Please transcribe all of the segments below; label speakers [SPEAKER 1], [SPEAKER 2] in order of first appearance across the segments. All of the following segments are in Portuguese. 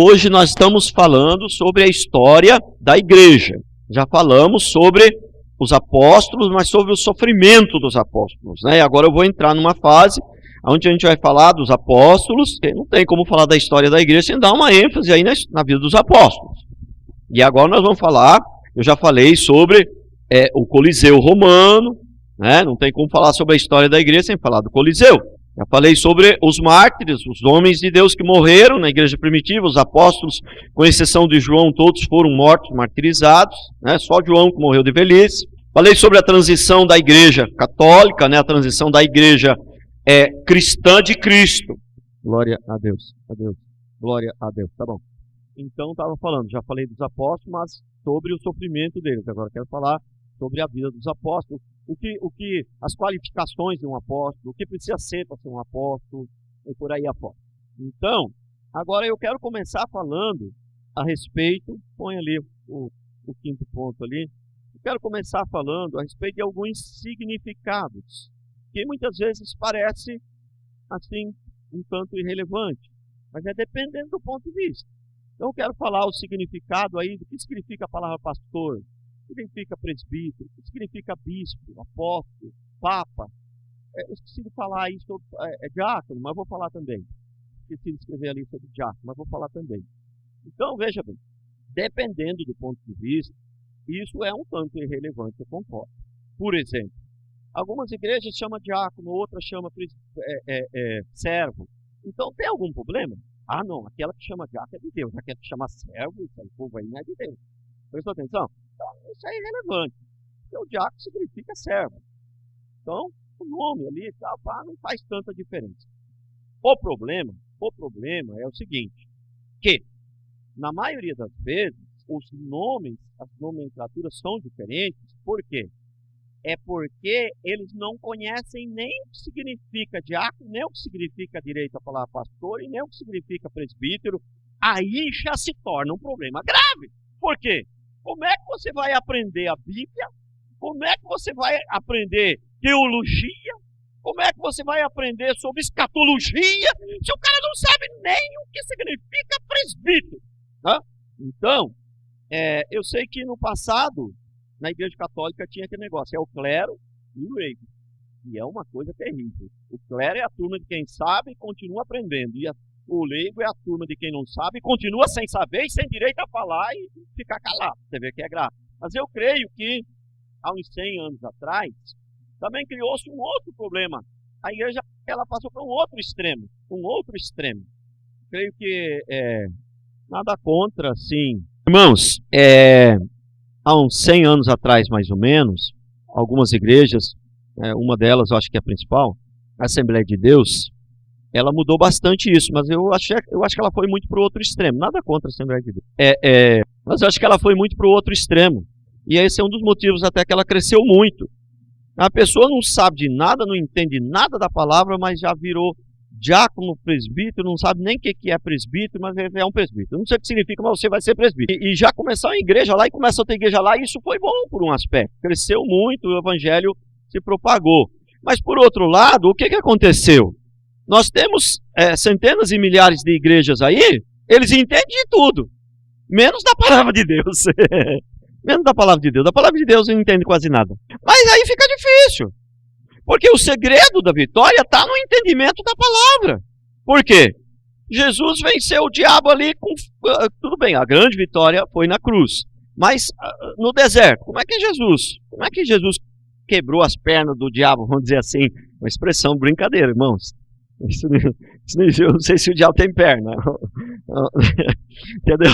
[SPEAKER 1] hoje nós estamos falando sobre a história da igreja. Já falamos sobre os apóstolos, mas sobre o sofrimento dos apóstolos, né? E agora eu vou entrar numa fase onde a gente vai falar dos apóstolos. Não tem como falar da história da igreja sem dar uma ênfase aí na vida dos apóstolos. E agora nós vamos falar, eu já falei sobre o Coliseu romano, né? Não tem como falar sobre a história da igreja sem falar do Coliseu. Já falei sobre os mártires, os homens de Deus que morreram na igreja primitiva. Os apóstolos, com exceção de João, todos foram mortos, martirizados, né? Só João que morreu de velhice. Falei sobre a transição da igreja católica, né? A transição da igreja cristã de Cristo. Glória a Deus, glória a Deus, tá bom. Então, estava falando, já falei dos apóstolos, mas sobre o sofrimento deles. Agora quero falar sobre a vida dos apóstolos. As qualificações de um apóstolo, o que precisa ser para ser um apóstolo, e por aí afora. Então, agora eu quero começar falando a respeito, põe ali o quinto ponto ali, eu quero começar falando a respeito de alguns significados, que muitas vezes parece, assim, um tanto irrelevante, mas é dependendo do ponto de vista. Então eu quero falar o significado aí do que significa a palavra pastor, o que significa presbítero, o que significa bispo, apóstolo, papa. Eu esqueci de falar aí sobre diácono, mas vou falar também. Esqueci de escrever ali sobre diácono, mas vou falar também. Então, veja bem, dependendo do ponto de vista, isso é um tanto irrelevante, eu concordo. Por exemplo, algumas igrejas chamam diácono, outras chamam servo. Então, tem algum problema? Ah, não, aquela que chama diácono é de Deus, aquela que chama servo, esse povo aí não é de Deus. Prestou atenção? Então, isso é irrelevante. Porque o diácono significa servo. Então, o nome ali e tal, não faz tanta diferença. O problema é o seguinte, que, na maioria das vezes, os nomes, as nomenclaturas são diferentes. Por quê? É porque eles não conhecem nem o que significa diácono, nem o que significa direito à palavra pastor, e nem o que significa presbítero. Aí já se torna um problema grave. Por quê? Como é que você vai aprender a Bíblia? Como é que você vai aprender teologia? Como é que você vai aprender sobre escatologia se o cara não sabe nem o que significa presbítero? Tá? Então, eu sei que no passado, na igreja católica tinha aquele negócio, é o clero e o leigo. E é uma coisa terrível. O clero é a turma de quem sabe e continua aprendendo. E o leigo é a turma de quem não sabe e continua sem saber e sem direito a falar e ficar calado. Você vê que é grave. Mas eu creio que, há uns 100 anos atrás, também criou-se um outro problema. A igreja ela passou para um outro extremo. Creio que nada contra, sim. Irmãos, há uns 100 anos atrás, mais ou menos, algumas igrejas, uma delas, eu acho que é a principal, a Assembleia de Deus, ela mudou bastante isso, mas eu acho que ela foi muito para o outro extremo. Nada contra a Assembleia de Deus. Mas eu acho que ela foi muito para o outro extremo. E esse é um dos motivos até que ela cresceu muito. A pessoa não sabe de nada, não entende nada da palavra, mas já virou diácono, presbítero, não sabe nem o que é presbítero, mas é um presbítero. Não sei o que significa, mas você vai ser presbítero. E já começou a igreja lá, e começa outra igreja lá, e isso foi bom por um aspecto. Cresceu muito, o evangelho se propagou. Mas por outro lado, o que aconteceu? Nós temos centenas e milhares de igrejas aí, eles entendem de tudo, menos da palavra de Deus. Menos da palavra de Deus. Da palavra de Deus não entende quase nada. Mas aí fica difícil. Porque o segredo da vitória está no entendimento da palavra. Por quê? Jesus venceu o diabo ali com... Tudo bem, a grande vitória foi na cruz. Mas no deserto, como é que Jesus quebrou as pernas do diabo, vamos dizer assim? Uma expressão brincadeira, irmãos. Eu não sei se o diabo tem perna. Entendeu?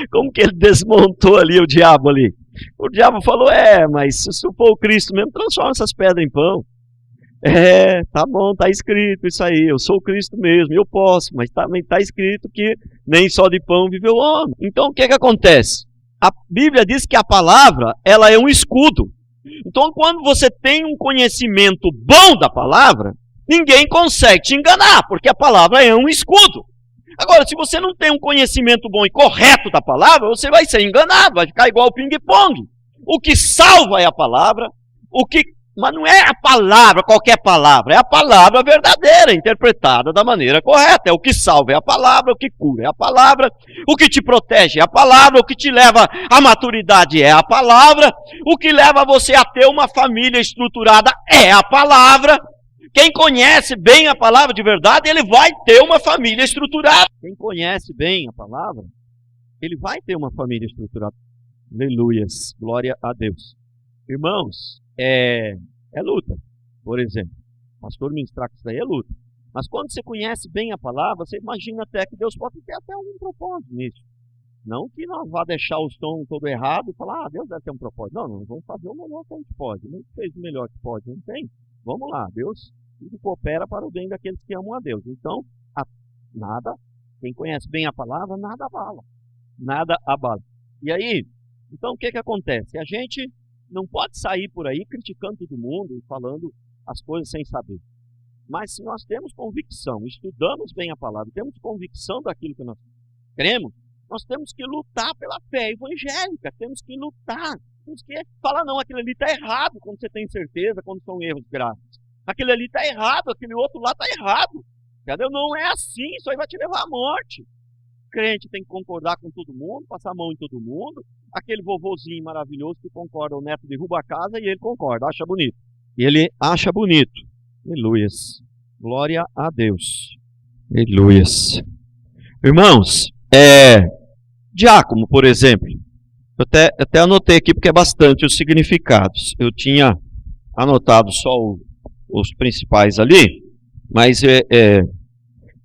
[SPEAKER 1] Como que ele desmontou ali o diabo ali? O diabo falou, mas se for o Cristo mesmo, transforma essas pedras em pão. Tá bom, tá escrito isso aí, eu sou o Cristo mesmo, eu posso, mas também tá escrito que nem só de pão vive o homem. Então o que acontece? A Bíblia diz que a palavra, ela é um escudo. Então quando você tem um conhecimento bom da palavra, ninguém consegue te enganar, porque a palavra é um escudo. Agora, se você não tem um conhecimento bom e correto da palavra, você vai ser enganado, vai ficar igual o ping-pong. O que salva é a palavra, o que Mas não é a palavra, qualquer palavra, é a palavra verdadeira, interpretada da maneira correta. É o que salva, é a palavra, o que cura é a palavra, o que te protege é a palavra, o que te leva à maturidade é a palavra, o que leva você a ter uma família estruturada é a palavra. Quem conhece bem a palavra de verdade, ele vai ter uma família estruturada. Quem conhece bem a palavra, ele vai ter uma família estruturada. Aleluias, glória a Deus. Irmãos, é luta, por exemplo. Pastor ministrar que isso daí é luta. Mas quando você conhece bem a palavra, você imagina até que Deus pode ter até algum propósito nisso. Não que nós vá deixar o som todo errado e falar, Deus deve ter um propósito. Não, vamos fazer o melhor que a gente pode. Não fez o melhor que pode, não tem? Vamos lá, Deus tudo coopera para o bem daqueles que amam a Deus. Então, nada, quem conhece bem a palavra, nada abala. Nada abala. E aí, então o que acontece? A gente não pode sair por aí criticando todo mundo e falando as coisas sem saber. Mas se nós temos convicção, estudamos bem a palavra, temos convicção daquilo que nós cremos, nós temos que lutar pela fé evangélica, temos que lutar, temos que falar, não, aquilo ali está errado, quando você tem certeza, quando são erros graves. Aquele ali está errado, aquele outro lá está errado. Entendeu? Não é assim, isso aí vai te levar à morte. O crente tem que concordar com todo mundo, passar a mão em todo mundo. Aquele vovozinho maravilhoso que concorda, o neto derruba a casa e ele concorda, acha bonito. E ele acha bonito. Aleluias. Glória a Deus. Aleluias. Irmãos, diácono, por exemplo. Eu até anotei aqui porque é bastante os significados. Eu tinha anotado só os principais ali, mas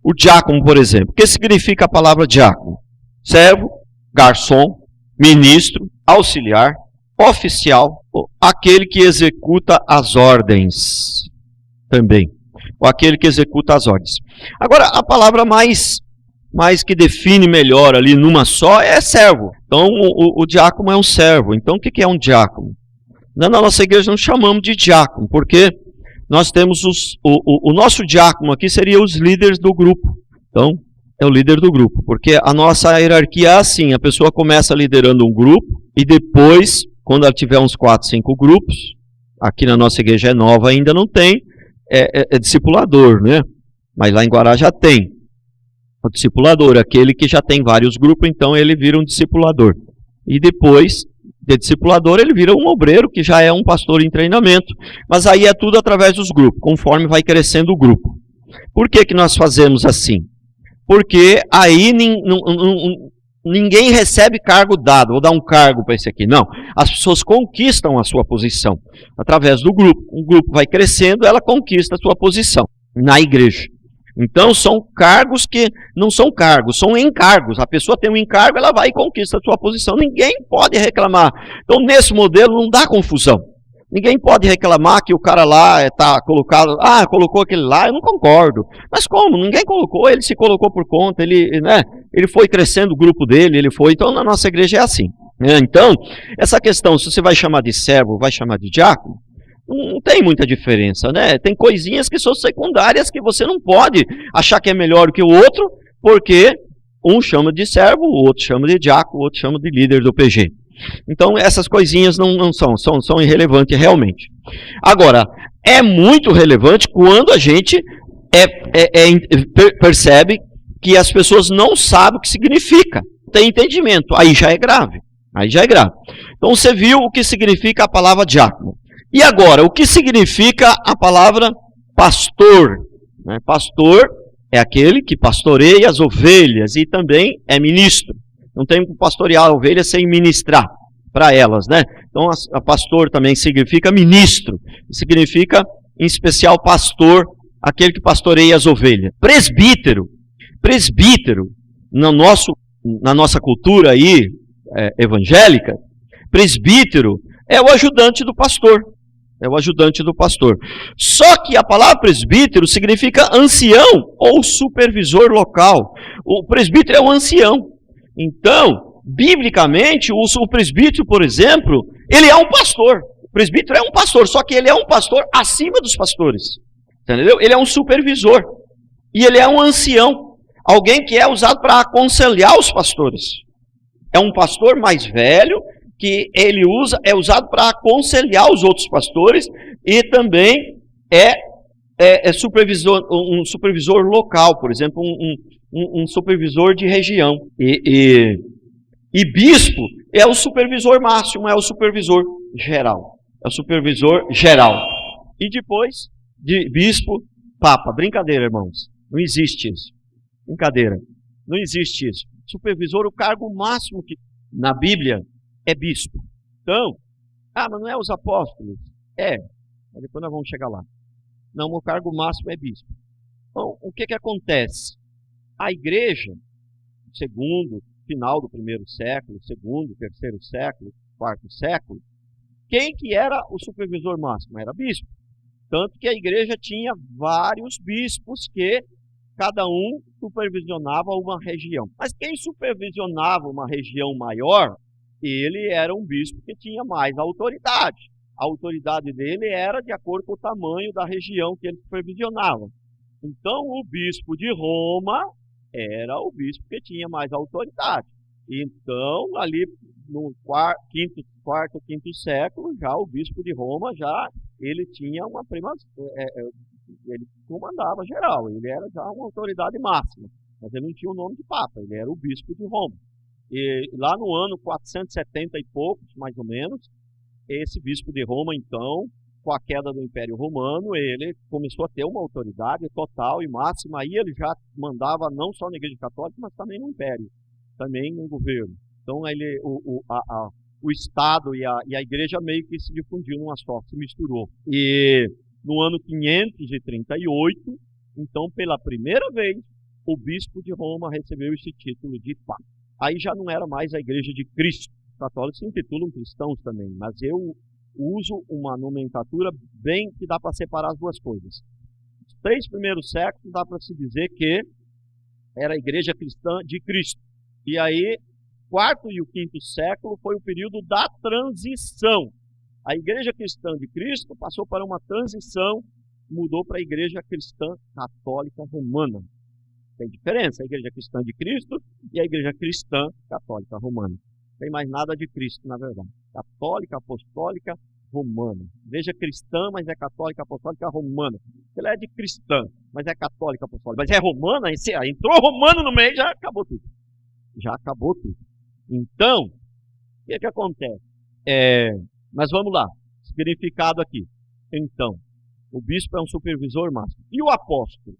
[SPEAKER 1] o diácono, por exemplo. O que significa a palavra diácono? Servo, garçom, ministro, auxiliar, oficial, aquele que executa as ordens também. Ou aquele que executa as ordens. Agora, a palavra mais que define melhor ali numa só é servo. Então, o diácono é um servo. Então, o que é um diácono? Na nossa igreja não chamamos de diácono, porque nós temos o nosso diácono aqui seria os líderes do grupo. Então, é o líder do grupo, porque a nossa hierarquia é assim, a pessoa começa liderando um grupo, e depois, quando ela tiver uns 4, 5 grupos, aqui na nossa igreja é nova, ainda não tem, é discipulador, né? Mas lá em Guará já tem. O discipulador, aquele que já tem vários grupos, então ele vira um discipulador. E depois de discipulador, ele vira um obreiro, que já é um pastor em treinamento. Mas aí é tudo através dos grupos, conforme vai crescendo o grupo. Por que nós fazemos assim? Porque aí ninguém recebe cargo dado, vou dar um cargo para esse aqui. Não, as pessoas conquistam a sua posição através do grupo. O grupo vai crescendo, ela conquista a sua posição na igreja. Então são cargos que não são cargos, são encargos. A pessoa tem um encargo, ela vai e conquista a sua posição. Ninguém pode reclamar. Então nesse modelo não dá confusão. Ninguém pode reclamar que o cara lá está colocado, colocou aquele lá, eu não concordo. Mas como? Ninguém colocou, ele se colocou por conta, ele foi crescendo o grupo dele, então na nossa igreja é assim. Então, essa questão, se você vai chamar de servo, vai chamar de diácono, não tem muita diferença, né? Tem coisinhas que são secundárias que você não pode achar que é melhor que o outro, porque um chama de servo, o outro chama de diácono, o outro chama de líder do PG. Então essas coisinhas não são irrelevantes realmente. Agora, é muito relevante quando a gente percebe que as pessoas não sabem o que significa. Tem entendimento, aí já é grave. Então você viu o que significa a palavra diácono. E agora, o que significa a palavra pastor? Pastor é aquele que pastoreia as ovelhas e também é ministro. Não tem como pastorear a ovelha sem ministrar para elas, né? Então, a pastor também significa ministro. Significa, em especial, pastor, aquele que pastoreia as ovelhas. Presbítero. Presbítero, na nossa cultura aí, evangélica, presbítero é o ajudante do pastor. É o ajudante do pastor. Só que a palavra presbítero significa ancião ou supervisor local. O presbítero é um ancião. Então, biblicamente, o presbítero, por exemplo, ele é um pastor. O presbítero é um pastor, só que ele é um pastor acima dos pastores. Entendeu? Ele é um supervisor. E ele é um ancião. Alguém que é usado para aconselhar os pastores. É um pastor mais velho, que ele é usado para aconselhar os outros pastores, E também é supervisor, um supervisor local, por exemplo, um supervisor de região. E bispo é o supervisor máximo, é o supervisor geral. É o supervisor geral. E depois de bispo, papa. Brincadeira, irmãos. Não existe isso. Brincadeira. Não existe isso. Supervisor, o cargo máximo que na Bíblia é bispo. Então, mas não é os apóstolos? Mas depois nós vamos chegar lá. Não, o cargo máximo é bispo. Então, o que acontece? A igreja, segundo, final do primeiro século, segundo, terceiro século, quarto século, quem que era o supervisor máximo? Era bispo. Tanto que a igreja tinha vários bispos que cada um supervisionava uma região. Mas quem supervisionava uma região maior, ele era um bispo que tinha mais autoridade. A autoridade dele era de acordo com o tamanho da região que ele supervisionava. Então, o bispo de Roma era o bispo que tinha mais autoridade. Então, ali no quarto, quinto século, já o bispo de Roma, ele tinha uma ele comandava geral, ele era já uma autoridade máxima, mas ele não tinha o nome de papa, ele era o bispo de Roma. E lá no ano 470 e poucos, mais ou menos, esse bispo de Roma, então, com a queda do Império Romano, ele começou a ter uma autoridade total e máxima, aí ele já mandava não só na Igreja Católica, mas também no Império, também no governo. Então, o Estado e a Igreja meio que se difundiu numa só, se misturou. E no ano 538, então, pela primeira vez, o bispo de Roma recebeu esse título de papa. Aí já não era mais a Igreja de Cristo. Os católicos se intitulam cristãos também, mas eu uso uma nomenclatura bem que dá para separar as duas coisas. Os 3 primeiros séculos dá para se dizer que era a Igreja Cristã de Cristo. E aí, quarto e o quinto século foi o período da transição. A Igreja Cristã de Cristo passou para uma transição, mudou para a Igreja Cristã Católica Romana. Tem diferença, a Igreja Cristã de Cristo e a Igreja Cristã Católica Romana. Não tem mais nada de Cristo, na verdade. Católica, apostólica, romana. Igreja cristã, mas é católica, apostólica, romana. Ela é de cristã, mas é católica, apostólica. Mas é romana, entrou romano no meio, já acabou tudo. Já acabou tudo. Então, o que acontece? Mas vamos lá, significado aqui. Então, o bispo é um supervisor máximo. E o apóstolo?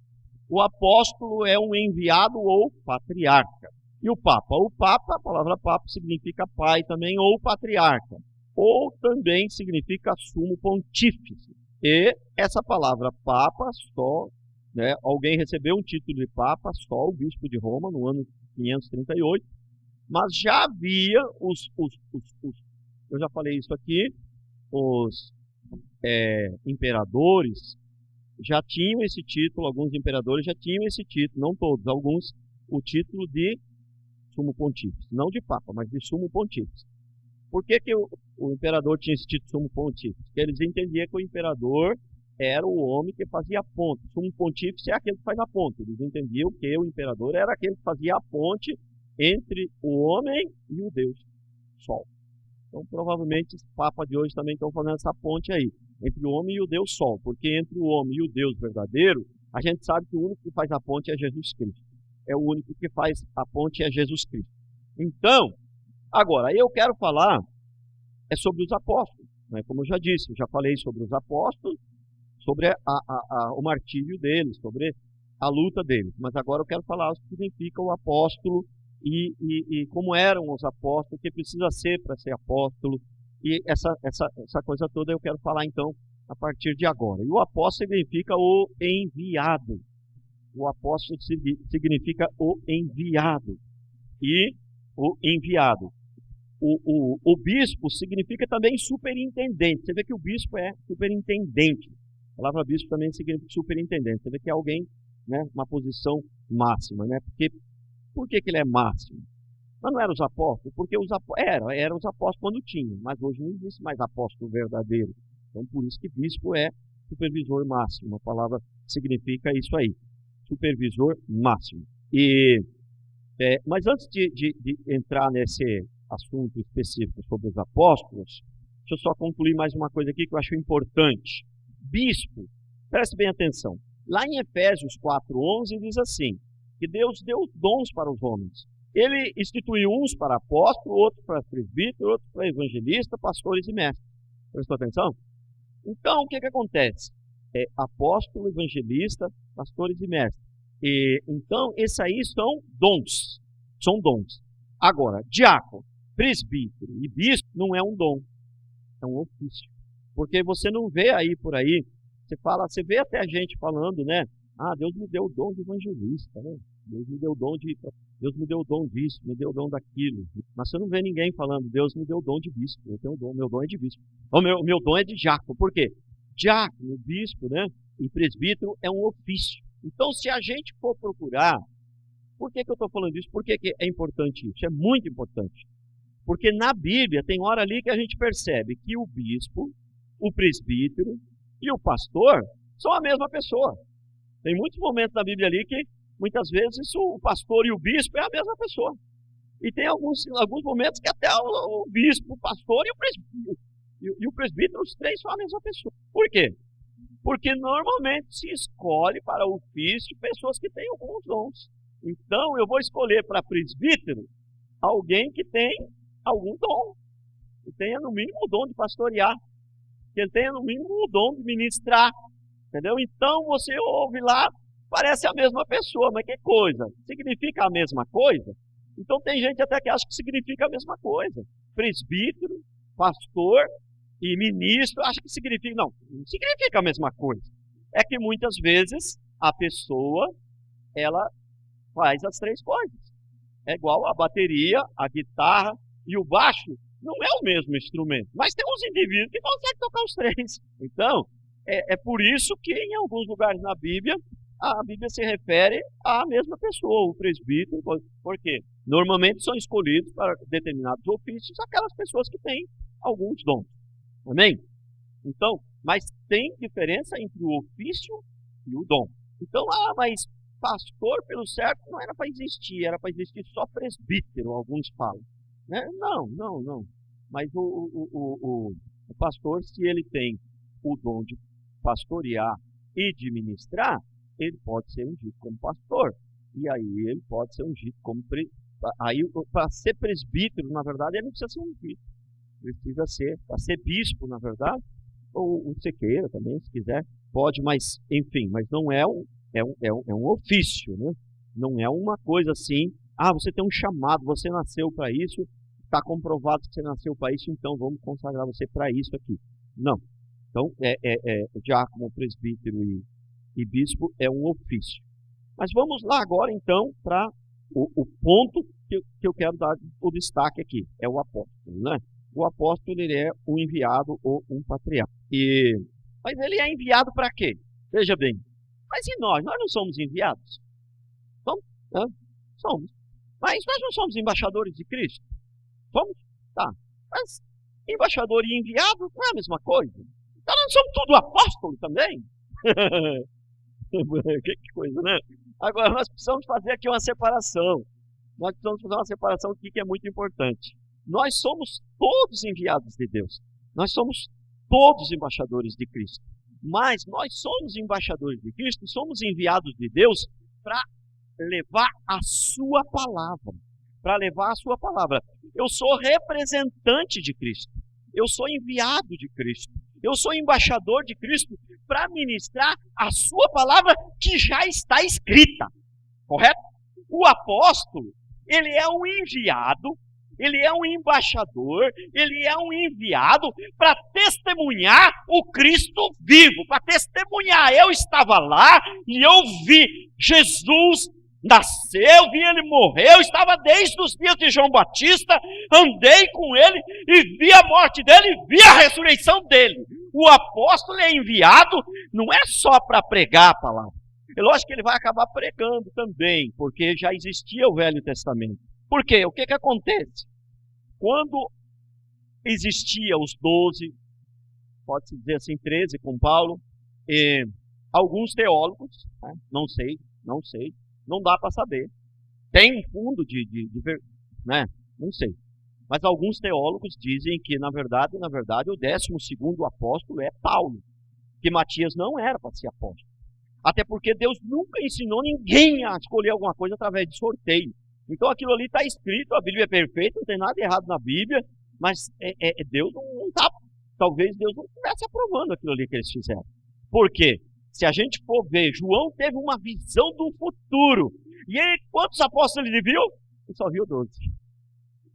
[SPEAKER 1] O apóstolo é um enviado ou patriarca. E o papa? O papa, a palavra papa significa pai também, ou patriarca. Ou também significa sumo pontífice. E essa palavra papa, alguém recebeu um título de papa, só o bispo de Roma, no ano 538. Mas já havia eu já falei isso aqui, os imperadores já tinham esse título, alguns imperadores já tinham esse título, não todos, alguns, o título de sumo pontífice, não de papa, mas de sumo pontífice. Por que o imperador tinha esse título de sumo pontífice? Porque eles entendiam que o imperador era o homem que fazia a ponte. Sumo pontífice é aquele que faz a ponte. Eles entendiam que o imperador era aquele que fazia a ponte entre o homem e o Deus Sol. Então, provavelmente, os papas de hoje também estão fazendo essa ponte aí, entre o homem e o Deus Sol, porque entre o homem e o Deus verdadeiro, a gente sabe que o único que faz a ponte é Jesus Cristo. É o único que faz a ponte é Jesus Cristo. Então, agora, eu quero falar sobre os apóstolos, né? Como eu já disse, eu já falei sobre os apóstolos, sobre o martírio deles, sobre a luta deles, mas agora eu quero falar o que significa o apóstolo e como eram os apóstolos, o que precisa ser para ser apóstolo, e essa coisa toda eu quero falar então a partir de agora. E o apóstolo significa o enviado. O apóstolo significa o enviado. E o enviado. O bispo significa também superintendente. Você vê que o bispo é superintendente. A palavra bispo também significa superintendente. Você vê que é alguém, né, uma posição máxima, né? Por que ele é máximo? Mas não eram os apóstolos, porque eram os apóstolos quando tinham, mas hoje não existe mais apóstolo verdadeiro. Então, por isso que bispo é supervisor máximo. A palavra significa isso aí, supervisor máximo. Mas antes de entrar nesse assunto específico sobre os apóstolos, deixa eu só concluir mais uma coisa aqui que eu acho importante. bispo, preste bem atenção. Lá em Efésios 4:11 diz assim, que Deus deu dons para os homens. Ele instituiu uns para apóstolo, outros para presbítero, outros para evangelista, pastores e mestres. Prestou atenção? Então, o que acontece? Apóstolo, evangelista, pastores e mestres. Então, esses aí são dons. São dons. Agora, diácono, presbítero e bispo não é um dom, é um ofício. Porque você não vê aí por aí, você vê até a gente falando, né? Ah, Deus me deu o dom de evangelista, né? Deus me deu o dom disso, me deu o dom daquilo. Mas você não vê ninguém falando, Deus me deu o dom de bispo, eu tenho o dom, meu dom é de bispo. O meu dom é de diácono. Por quê? Diácono, bispo, né? E presbítero é um ofício. Então, se a gente for procurar, por que eu estou falando isso? Por que é importante isso? É muito importante. Porque na Bíblia tem hora ali que a gente percebe que o bispo, o presbítero e o pastor são a mesma pessoa. Tem muitos momentos da Bíblia ali que, muitas vezes, o pastor e o bispo é a mesma pessoa. E tem alguns momentos que até o bispo, o pastor e o presbítero, os três são a mesma pessoa. Por quê? Porque normalmente se escolhe para o ofício pessoas que têm alguns dons. Então, eu vou escolher para presbítero alguém que tem algum dom. Que tenha, no mínimo, o dom de pastorear. Que ele tenha, no mínimo, o dom de ministrar. Entendeu? Então, você ouve lá, parece a mesma pessoa, mas que coisa? Significa a mesma coisa? Então, tem gente até que acha que significa a mesma coisa. Presbítero, pastor e ministro, acha que significa... Não significa a mesma coisa. É que, muitas vezes, a pessoa, ela faz as três coisas. É igual a bateria, a guitarra e o baixo. Não é o mesmo instrumento, mas tem uns indivíduos que conseguem tocar os três. Então, é por isso que em alguns lugares na Bíblia, a Bíblia se refere à mesma pessoa, o presbítero, porque normalmente são escolhidos para determinados ofícios aquelas pessoas que têm alguns dons. Amém? Então, mas tem diferença entre o ofício e o dom. Então, mas pastor, pelo certo, não era para existir, era para existir só presbítero, alguns falam. Né? Não. Mas o pastor, se ele tem o dom de pastorear e de ministrar, ele pode ser ungido como pastor. E aí ele pode ser ungido como aí para ser presbítero, na verdade, ele não precisa ser ungido. Precisa ser, para ser bispo, na verdade, ou você queira também, se quiser, pode, mas, enfim, mas não é um ofício, né? Não é uma coisa assim, você tem um chamado, você nasceu para isso, está comprovado que você nasceu para isso, então vamos consagrar você para isso aqui. Não. Então, diácono, presbítero e bispo é um ofício. Mas vamos lá agora, então, para o ponto que eu quero dar o destaque aqui, é o apóstolo, né? O apóstolo, ele é um enviado ou um patriarca. Mas ele é enviado para quê? Veja bem, mas e nós? Nós não somos enviados? Somos? Somos. Mas nós não somos embaixadores de Cristo? Somos? Tá. Mas embaixador e enviado não é a mesma coisa? Então nós somos tudo apóstolo também? Que coisa, né? Agora nós precisamos fazer aqui uma separação. Nós precisamos fazer uma separação aqui que é muito importante. Nós somos todos enviados de Deus. Nós somos todos embaixadores de Cristo. Mas nós somos embaixadores de Cristo, somos enviados de Deus para levar a sua palavra. Para levar a sua palavra. Eu sou representante de Cristo. Eu sou enviado de Cristo. Eu sou embaixador de Cristo para ministrar a sua palavra que já está escrita. Correto? O apóstolo, ele é um enviado, ele é um embaixador, ele é um enviado para testemunhar o Cristo vivo, para testemunhar. Eu estava lá e eu vi Jesus nasceu, vi ele morreu, estava desde os dias de João Batista, andei com ele e vi a morte dele e vi a ressurreição dele. O apóstolo é enviado, não é só para pregar a palavra. É lógico que ele vai acabar pregando também, porque já existia o Velho Testamento. Por quê? O que acontece? Quando existia os 12, pode-se dizer assim, 13 com Paulo, alguns teólogos, né, não sei, não dá para saber. Tem um fundo né, não sei. Mas alguns teólogos dizem que, na verdade, o 12º apóstolo é Paulo. que Matias não era para ser apóstolo. Até porque Deus nunca ensinou ninguém a escolher alguma coisa através de sorteio. Então aquilo ali está escrito, a Bíblia é perfeita, não tem nada errado na Bíblia, mas Deus não está, talvez Deus não estivesse aprovando aquilo ali que eles fizeram. Por quê? Se a gente for ver, João teve uma visão do futuro. E ele, quantos apóstolos ele viu? Ele só viu 12.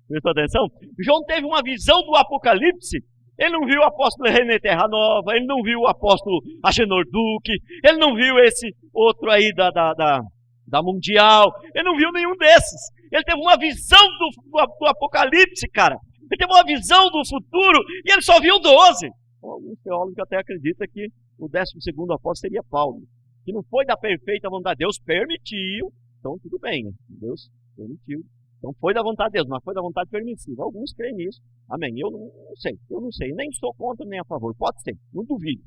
[SPEAKER 1] Prestou atenção? João teve uma visão do Apocalipse. Ele não viu o apóstolo René Terra Nova, ele não viu o apóstolo Agenor Duque, ele não viu esse outro aí da Mundial, ele não viu nenhum desses. Ele teve uma visão do Apocalipse, cara. Ele teve uma visão do futuro e ele só viu 12. Alguns teólogos até acreditam que o 12º apóstolo seria Paulo, que não foi da perfeita vontade. Deus permitiu, então tudo bem, né? Deus permitiu. Então foi da vontade de Deus, mas foi da vontade permissiva. Alguns creem nisso. Amém. Eu não sei. Nem sou contra nem a favor. Pode ser. Não duvido.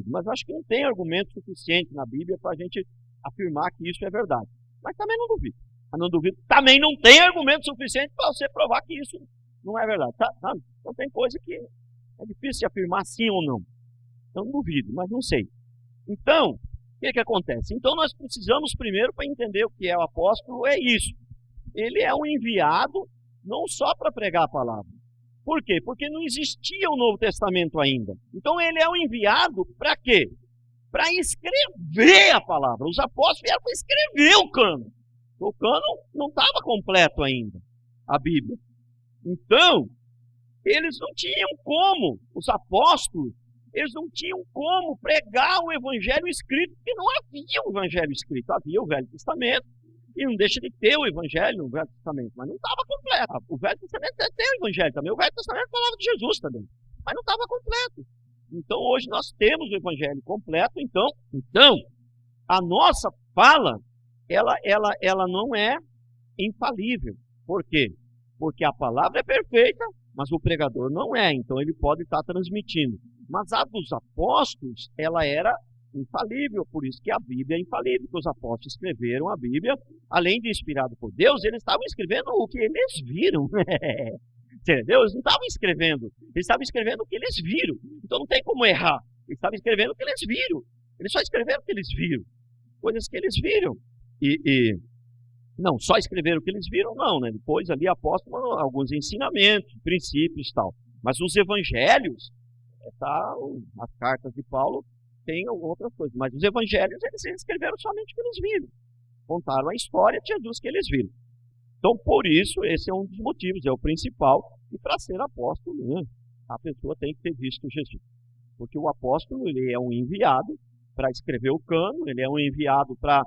[SPEAKER 1] Mas acho que não tem argumento suficiente na Bíblia para a gente afirmar que isso é verdade. Mas também não duvido. Também não tem argumento suficiente para você provar que isso não é verdade. Tá? Então tem coisa que é difícil de afirmar sim ou não. Então não duvido, mas não sei. Então, o que acontece? Então nós precisamos primeiro, para entender o que é o apóstolo, é isso. Ele é um enviado não só para pregar a palavra. Por quê? Porque não existia o Novo Testamento ainda. Então ele é um enviado para quê? Para escrever a palavra. Os apóstolos vieram para escrever o cânon. O cânon não estava completo ainda, a Bíblia. Então, eles não tinham como, os apóstolos, eles não tinham como pregar o evangelho escrito, porque não havia o evangelho escrito, havia o Velho Testamento. E não deixa de ter o Evangelho no Velho Testamento, mas não estava completo. O Velho Testamento tem o Evangelho também. O Velho Testamento falava de Jesus também, mas não estava completo. Então hoje nós temos o Evangelho completo. Então a nossa fala, ela não é infalível. Por quê? Porque a palavra é perfeita, mas o pregador não é. Então ele pode estar transmitindo. Mas a dos apóstolos, ela era infalível, por isso que a Bíblia é infalível, porque os apóstolos escreveram a Bíblia, além de inspirado por Deus, eles estavam escrevendo o que eles viram. Entendeu? Eles não estavam escrevendo, eles estavam escrevendo o que eles viram. Então não tem como errar. Eles estavam escrevendo o que eles viram. Eles só escreveram o que eles viram. Coisas que eles viram. Não, só escreveram o que eles viram, não, né? Depois ali apóstolo alguns ensinamentos, princípios e tal. Mas os evangelhos, as cartas de Paulo, tem outras coisas, mas os evangelhos eles escreveram somente o que eles viram, contaram a história de Jesus que eles viram. Então, por isso, esse é um dos motivos, é o principal, e para ser apóstolo, né, a pessoa tem que ter visto Jesus. Porque o apóstolo, ele é um enviado para escrever o cânon, ele é um enviado para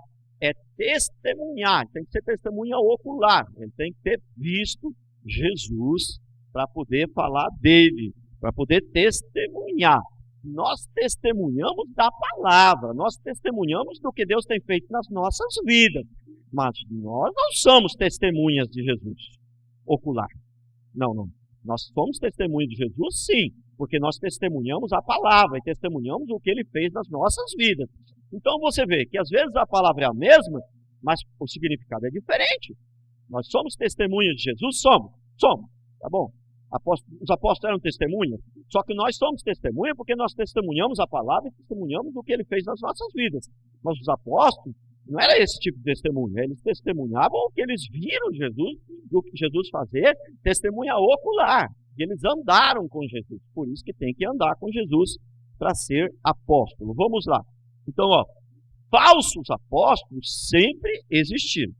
[SPEAKER 1] testemunhar, tem que ser testemunha ocular, ele tem que ter visto Jesus para poder falar dele, para poder testemunhar. Nós testemunhamos da palavra, nós testemunhamos do que Deus tem feito nas nossas vidas, mas nós não somos testemunhas de Jesus ocular. Não. Nós somos testemunhas de Jesus, sim, porque nós testemunhamos a palavra e testemunhamos o que ele fez nas nossas vidas. Então você vê que às vezes a palavra é a mesma, mas o significado é diferente. Nós somos testemunhas de Jesus? Somos, tá bom. Os apóstolos eram testemunhas, só que nós somos testemunhas porque nós testemunhamos a palavra e testemunhamos o que ele fez nas nossas vidas. Mas os apóstolos não era esse tipo de testemunho, eles testemunhavam o que eles viram Jesus, o que Jesus fazer, testemunha ocular. E eles andaram com Jesus, por isso que tem que andar com Jesus para ser apóstolo. Vamos lá. Então, falsos apóstolos sempre existiram.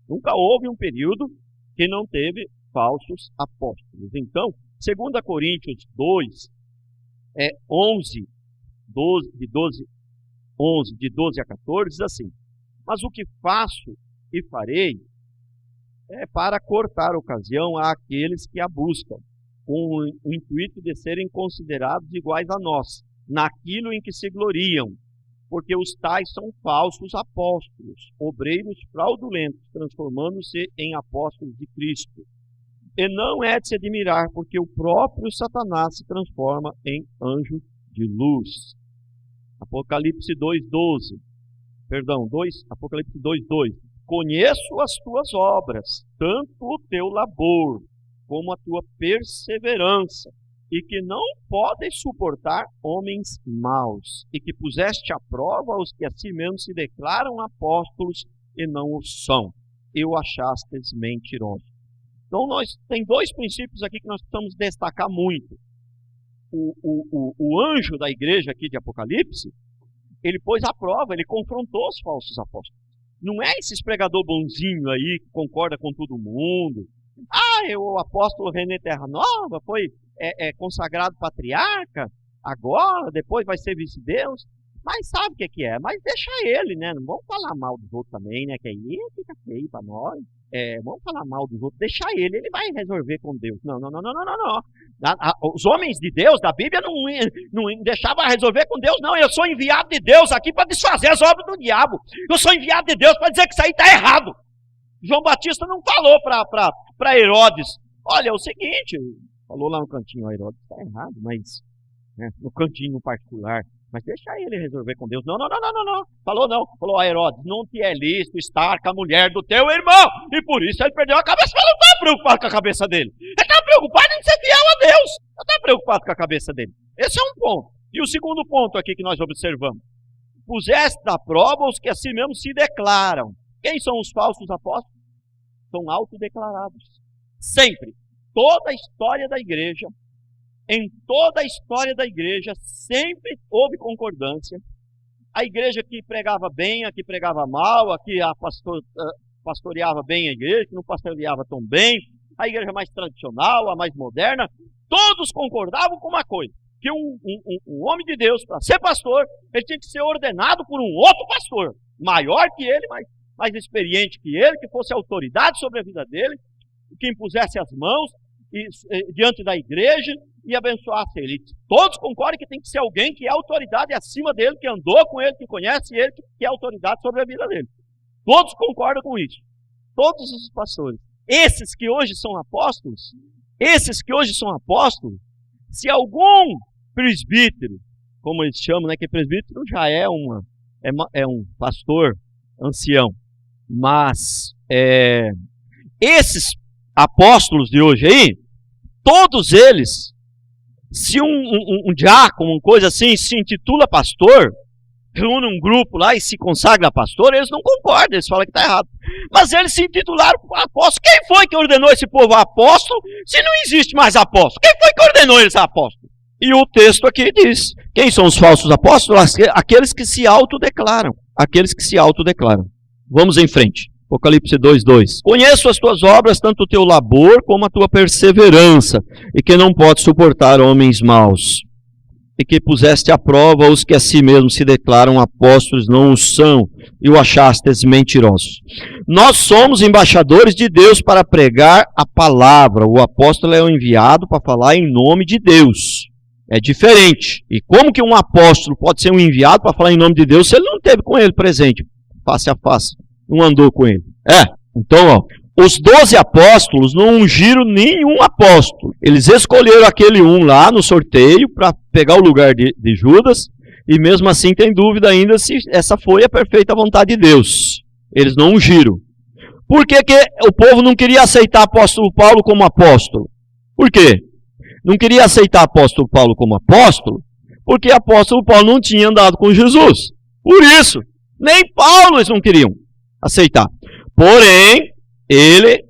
[SPEAKER 1] Nunca houve um período que não teve falsos apóstolos. Então, 2 Coríntios 2, 11, de 12 a 14, diz assim: mas o que faço e farei é para cortar ocasião àqueles que a buscam, com o intuito de serem considerados iguais a nós, naquilo em que se gloriam, porque os tais são falsos apóstolos, obreiros fraudulentos, transformando-se em apóstolos de Cristo. E não é de se admirar, porque o próprio Satanás se transforma em anjo de luz. Apocalipse 2:12. Apocalipse 2:2. Conheço as tuas obras, tanto o teu labor, como a tua perseverança, e que não podem suportar homens maus, e que puseste à prova os que a si mesmos se declaram apóstolos e não o são, e o achastes mentiroso. Então, tem dois princípios aqui que nós precisamos destacar muito. O anjo da igreja aqui de Apocalipse, ele pôs à prova, ele confrontou os falsos apóstolos. Não é esse pregador bonzinho aí que concorda com todo mundo. O apóstolo René Terra Nova foi consagrado patriarca, agora, depois vai ser vice-deus. Mas sabe o que é? Mas deixa ele, né? Não vamos falar mal dos outros também, né? Que aí fica feio para nós. Vamos falar mal dos outros, deixa ele vai resolver com Deus. Não. Os homens de Deus, da Bíblia, não deixavam resolver com Deus, não. Eu sou enviado de Deus aqui para desfazer as obras do diabo. Eu sou enviado de Deus para dizer que isso aí está errado. João Batista não falou para Herodes, olha, é o seguinte, falou lá no cantinho, Herodes está errado, mas no cantinho particular, mas deixa ele resolver com Deus. Não. Falou a Herodes, não te é lícito estar com a mulher do teu irmão. E por isso ele perdeu a cabeça, mas não está preocupado com a cabeça dele. Ele está preocupado em ser fiel a Deus. Não está preocupado com a cabeça dele. Esse é um ponto. E o segundo ponto aqui que nós observamos. Puseste à prova os que a si mesmos se declaram. Quem são os falsos apóstolos? São autodeclarados. Sempre. Toda a história da igreja, em toda a história da igreja, sempre houve concordância. A igreja que pregava bem, a que pregava mal, a que pastoreava bem a igreja, que não pastoreava tão bem, a igreja mais tradicional, a mais moderna, todos concordavam com uma coisa, que um homem de Deus, para ser pastor, ele tinha que ser ordenado por um outro pastor, maior que ele, mais experiente que ele, que fosse autoridade sobre a vida dele, que impusesse as mãos diante da igreja e abençoasse ele. Todos concordam que tem que ser alguém que é autoridade acima dele, que andou com ele, que conhece ele, que é autoridade sobre a vida dele. Todos concordam com isso. Todos os pastores. Esses que hoje são apóstolos, se algum presbítero, como eles chamam, né, que presbítero já é um pastor ancião, mas esses apóstolos de hoje aí, todos eles, se um diácono, uma coisa assim, se intitula pastor, reúne um grupo lá e se consagra pastor, eles não concordam, eles falam que está errado. Mas eles se intitularam apóstolo. Quem foi que ordenou esse povo apóstolo, se não existe mais apóstolo? Quem foi que ordenou eles apóstolo? E o texto aqui diz, quem são os falsos apóstolos? Aqueles que se autodeclaram. Aqueles que se autodeclaram. Vamos em frente. Apocalipse 2:2. Conheço as tuas obras, tanto o teu labor como a tua perseverança, e que não podes suportar homens maus, e que puseste à prova os que a si mesmos se declaram apóstolos, não o são, e o achastes mentirosos. Nós somos embaixadores de Deus para pregar a palavra. O apóstolo é o enviado para falar em nome de Deus. É diferente. E como que um apóstolo pode ser um enviado para falar em nome de Deus se ele não esteve com ele presente, face a face? Não andou com ele. Então, os 12 apóstolos não ungiram nenhum apóstolo. Eles escolheram aquele lá no sorteio para pegar o lugar de Judas, e mesmo assim tem dúvida ainda se essa foi a perfeita vontade de Deus. Eles não ungiram. Por que o povo não queria aceitar apóstolo Paulo como apóstolo? Por quê? Não queria aceitar apóstolo Paulo como apóstolo, porque apóstolo Paulo não tinha andado com Jesus. Por isso, nem Paulo eles não queriam aceitar. Porém, ele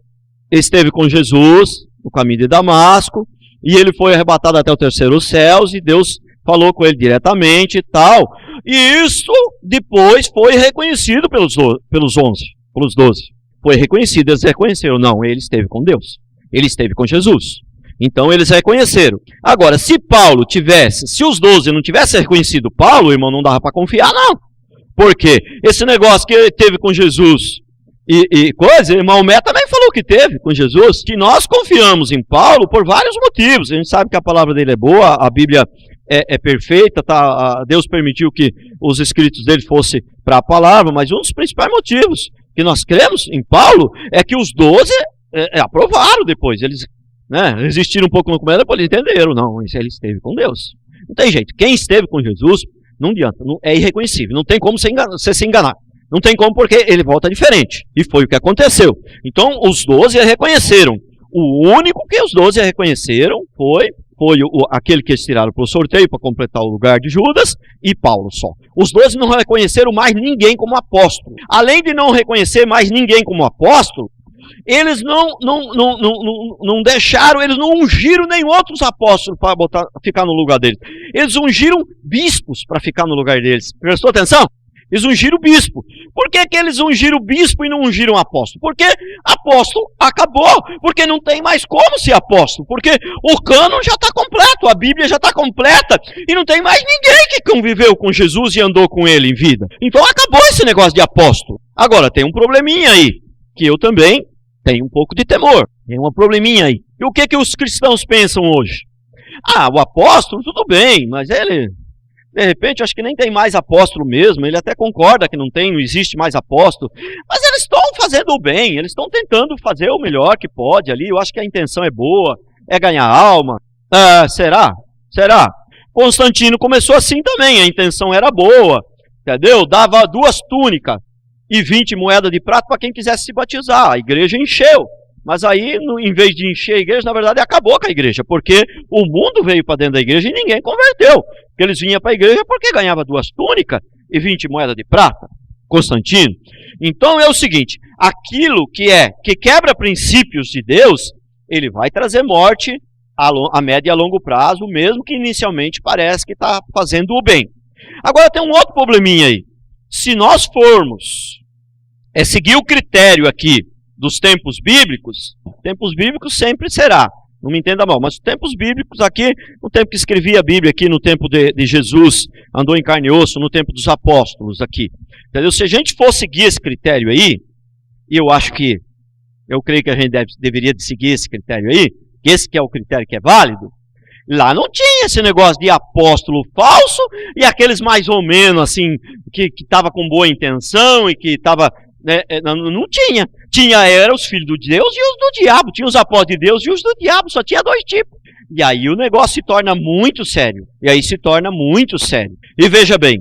[SPEAKER 1] esteve com Jesus no caminho de Damasco, e ele foi arrebatado até o terceiro céu, e Deus falou com ele diretamente e tal. E isso depois foi reconhecido pelos 12. Foi reconhecido, eles reconheceram. Não, ele esteve com Deus. Ele esteve com Jesus. Então eles reconheceram. Agora, se os 12 não tivessem reconhecido Paulo, irmão, não dava para confiar, não. Porque esse negócio que ele teve com Jesus e coisa, Maomé também falou que teve com Jesus, que nós confiamos em Paulo por vários motivos. A gente sabe que a palavra dele é boa, a Bíblia é perfeita, Deus permitiu que os escritos dele fossem para a palavra, mas um dos principais motivos que nós cremos em Paulo é que os 12 aprovaram depois. Eles resistiram um pouco no começo, depois eles entenderam. Não, ele esteve com Deus. Não tem jeito. Quem esteve com Jesus, não adianta, é irreconhecível. Não tem como você se enganar. Não tem como, porque ele volta diferente. E foi o que aconteceu. Então, os 12 reconheceram. O único que os 12 reconheceram foi foi aquele que eles tiraram para o sorteio para completar o lugar de Judas, e Paulo só. Os 12 não reconheceram mais ninguém como apóstolo. Além de não reconhecer mais ninguém como apóstolo, eles não deixaram, eles não ungiram nem outros apóstolos para ficar no lugar deles. Eles ungiram bispos para ficar no lugar deles. Prestou atenção? Eles ungiram bispo. Por que eles ungiram bispo e não ungiram apóstolo? Porque apóstolo acabou. Porque não tem mais como ser apóstolo. Porque o cânon já está completo, a Bíblia já está completa. E não tem mais ninguém que conviveu com Jesus e andou com ele em vida. Então acabou esse negócio de apóstolo. Agora tem um probleminha aí, que eu também tenho um pouco de temor. Tem um probleminha aí. E o que os cristãos pensam hoje? O apóstolo, tudo bem, mas ele... De repente, acho que nem tem mais apóstolo mesmo, ele até concorda que não existe mais apóstolo, mas eles estão fazendo o bem, eles estão tentando fazer o melhor que pode ali, eu acho que a intenção é boa, é ganhar alma. Será? Constantino começou assim também, a intenção era boa, entendeu? Dava 2 túnicas e 20 moedas de prata para quem quisesse se batizar, a igreja encheu. Mas aí, em vez de encher a igreja, na verdade acabou com a igreja, porque o mundo veio para dentro da igreja e ninguém converteu. Porque eles vinham para a igreja porque ganhava 2 túnicas e 20 moedas de prata. Constantino. Então é o seguinte, aquilo que quebra princípios de Deus, ele vai trazer morte a médio e a longo prazo, mesmo que inicialmente parece que está fazendo o bem. Agora tem um outro probleminha aí. Se nós formos seguir o critério aqui dos tempos bíblicos sempre será, não me entenda mal, mas os tempos bíblicos aqui, no tempo que escrevia a Bíblia aqui, no tempo de Jesus, andou em carne e osso, no tempo dos apóstolos aqui, entendeu? Se a gente for seguir esse critério aí, e eu creio que a gente deveria seguir esse critério aí, que esse que é o critério que é válido, lá não tinha esse negócio de apóstolo falso, e aqueles mais ou menos assim, que estava com boa intenção, e que estava... não tinha. Era os filhos de Deus e os do diabo. Tinha os apóstolos de Deus e os do diabo. Só tinha 2 tipos. E aí o negócio se torna muito sério. E veja bem,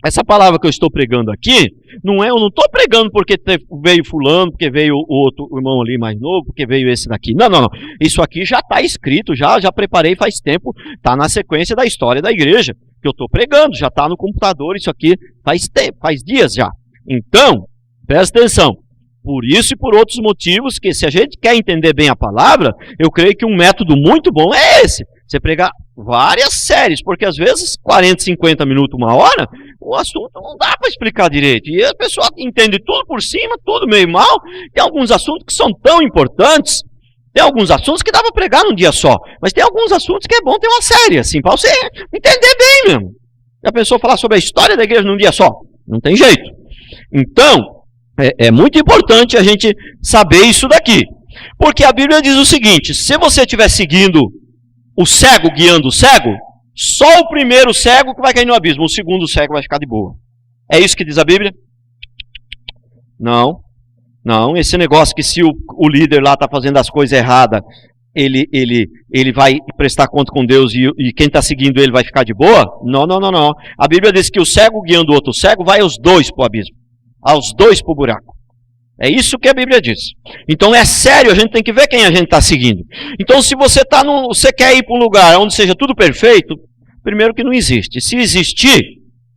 [SPEAKER 1] essa palavra que eu estou pregando aqui, eu não estou pregando porque veio fulano, porque veio o outro irmão ali mais novo, porque veio esse daqui. Não. Isso aqui já está escrito, já preparei faz tempo. Está na sequência da história da igreja que eu estou pregando. Já está no computador, isso aqui faz tempo, faz dias já. Então, presta atenção, por isso e por outros motivos, que se a gente quer entender bem a palavra, eu creio que um método muito bom é esse. Você pregar várias séries, porque às vezes 40, 50 minutos, 1 hora, o assunto não dá para explicar direito. E a pessoa entende tudo por cima, tudo meio mal. Tem alguns assuntos que são tão importantes, tem alguns assuntos que dá para pregar num dia só, mas tem alguns assuntos que é bom ter uma série, assim, para você entender bem mesmo. E a pessoa falar sobre a história da igreja num dia só, não tem jeito. Então, é muito importante a gente saber isso daqui. Porque a Bíblia diz o seguinte, se você estiver seguindo o cego guiando o cego, só o primeiro cego que vai cair no abismo, o segundo cego vai ficar de boa. É isso que diz a Bíblia? Não, esse negócio que se o líder lá está fazendo as coisas erradas, ele vai prestar conta com Deus e quem está seguindo ele vai ficar de boa? Não. A Bíblia diz que o cego guiando o outro cego vai os 2 para o abismo. Aos 2 para o buraco. É isso que a Bíblia diz. Então é sério, a gente tem que ver quem a gente está seguindo. Então se você você quer ir para um lugar onde seja tudo perfeito, primeiro que não existe. Se existir,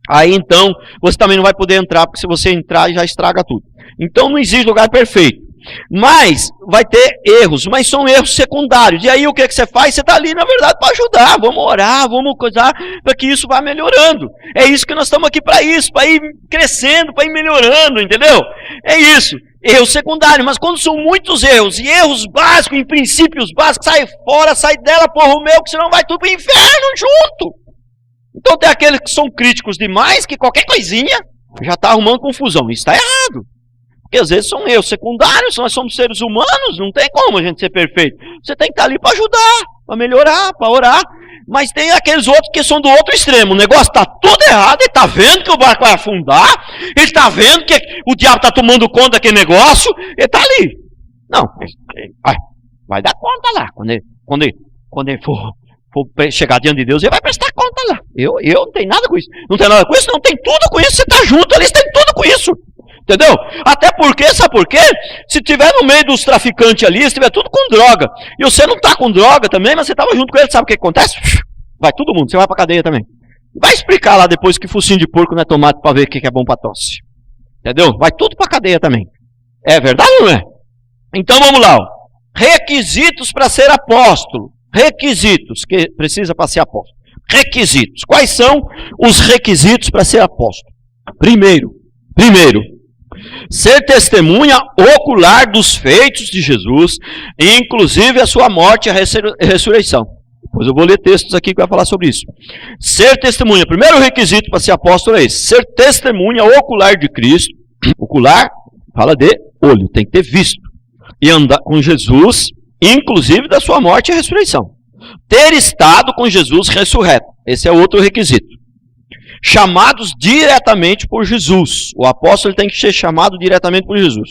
[SPEAKER 1] aí então você também não vai poder entrar, porque se você entrar já estraga tudo. Então não existe lugar perfeito. Mas vai ter erros, mas são erros secundários. E aí o que você faz? Você está ali, na verdade, para ajudar. Vamos orar, vamos coisar para que isso vá melhorando. É isso que nós estamos aqui para isso, para ir crescendo, para ir melhorando, entendeu? É isso. Erros secundários, mas quando são muitos erros, e erros básicos, em princípios básicos, sai fora, sai dela, porra o meu, que senão vai tudo para o inferno junto. Então tem aqueles que são críticos demais, que qualquer coisinha já está arrumando confusão. Isso está errado. Porque às vezes são erros secundários, nós somos seres humanos, não tem como a gente ser perfeito. Você tem que estar ali para ajudar, para melhorar, para orar. Mas tem aqueles outros que são do outro extremo. O negócio está tudo errado, ele está vendo que o barco vai afundar, ele está vendo que o diabo está tomando conta daquele negócio, ele está ali. Não, vai dar conta lá. Quando ele for chegar diante de Deus, ele vai prestar conta lá. Eu não tenho nada com isso. Não tem nada com isso? Não, tem tudo com isso. Você está junto ali, você tem tudo com isso. Entendeu? Até porque, sabe por quê? Se tiver no meio dos traficantes ali, se tiver tudo com droga, e você não está com droga também, mas você estava junto com ele, sabe o que acontece? Vai todo mundo, você vai para cadeia também. Vai explicar lá depois que focinho de porco não é tomate para ver o que é bom para tosse. Entendeu? Vai tudo para cadeia também. É verdade ou não é? Então vamos lá. Ó. Requisitos para ser apóstolo. Requisitos que precisa para ser apóstolo. Requisitos. Quais são os requisitos para ser apóstolo? Primeiro, ser testemunha ocular dos feitos de Jesus, inclusive a sua morte e a ressurreição. Depois eu vou ler textos aqui que vai falar sobre isso. Ser testemunha. Primeiro requisito para ser apóstolo é esse. Ser testemunha ocular de Cristo. Ocular, fala de olho, tem que ter visto. E andar com Jesus, inclusive da sua morte e ressurreição. Ter estado com Jesus ressurreto. Esse é outro requisito. Chamados diretamente por Jesus. O apóstolo tem que ser chamado diretamente por Jesus.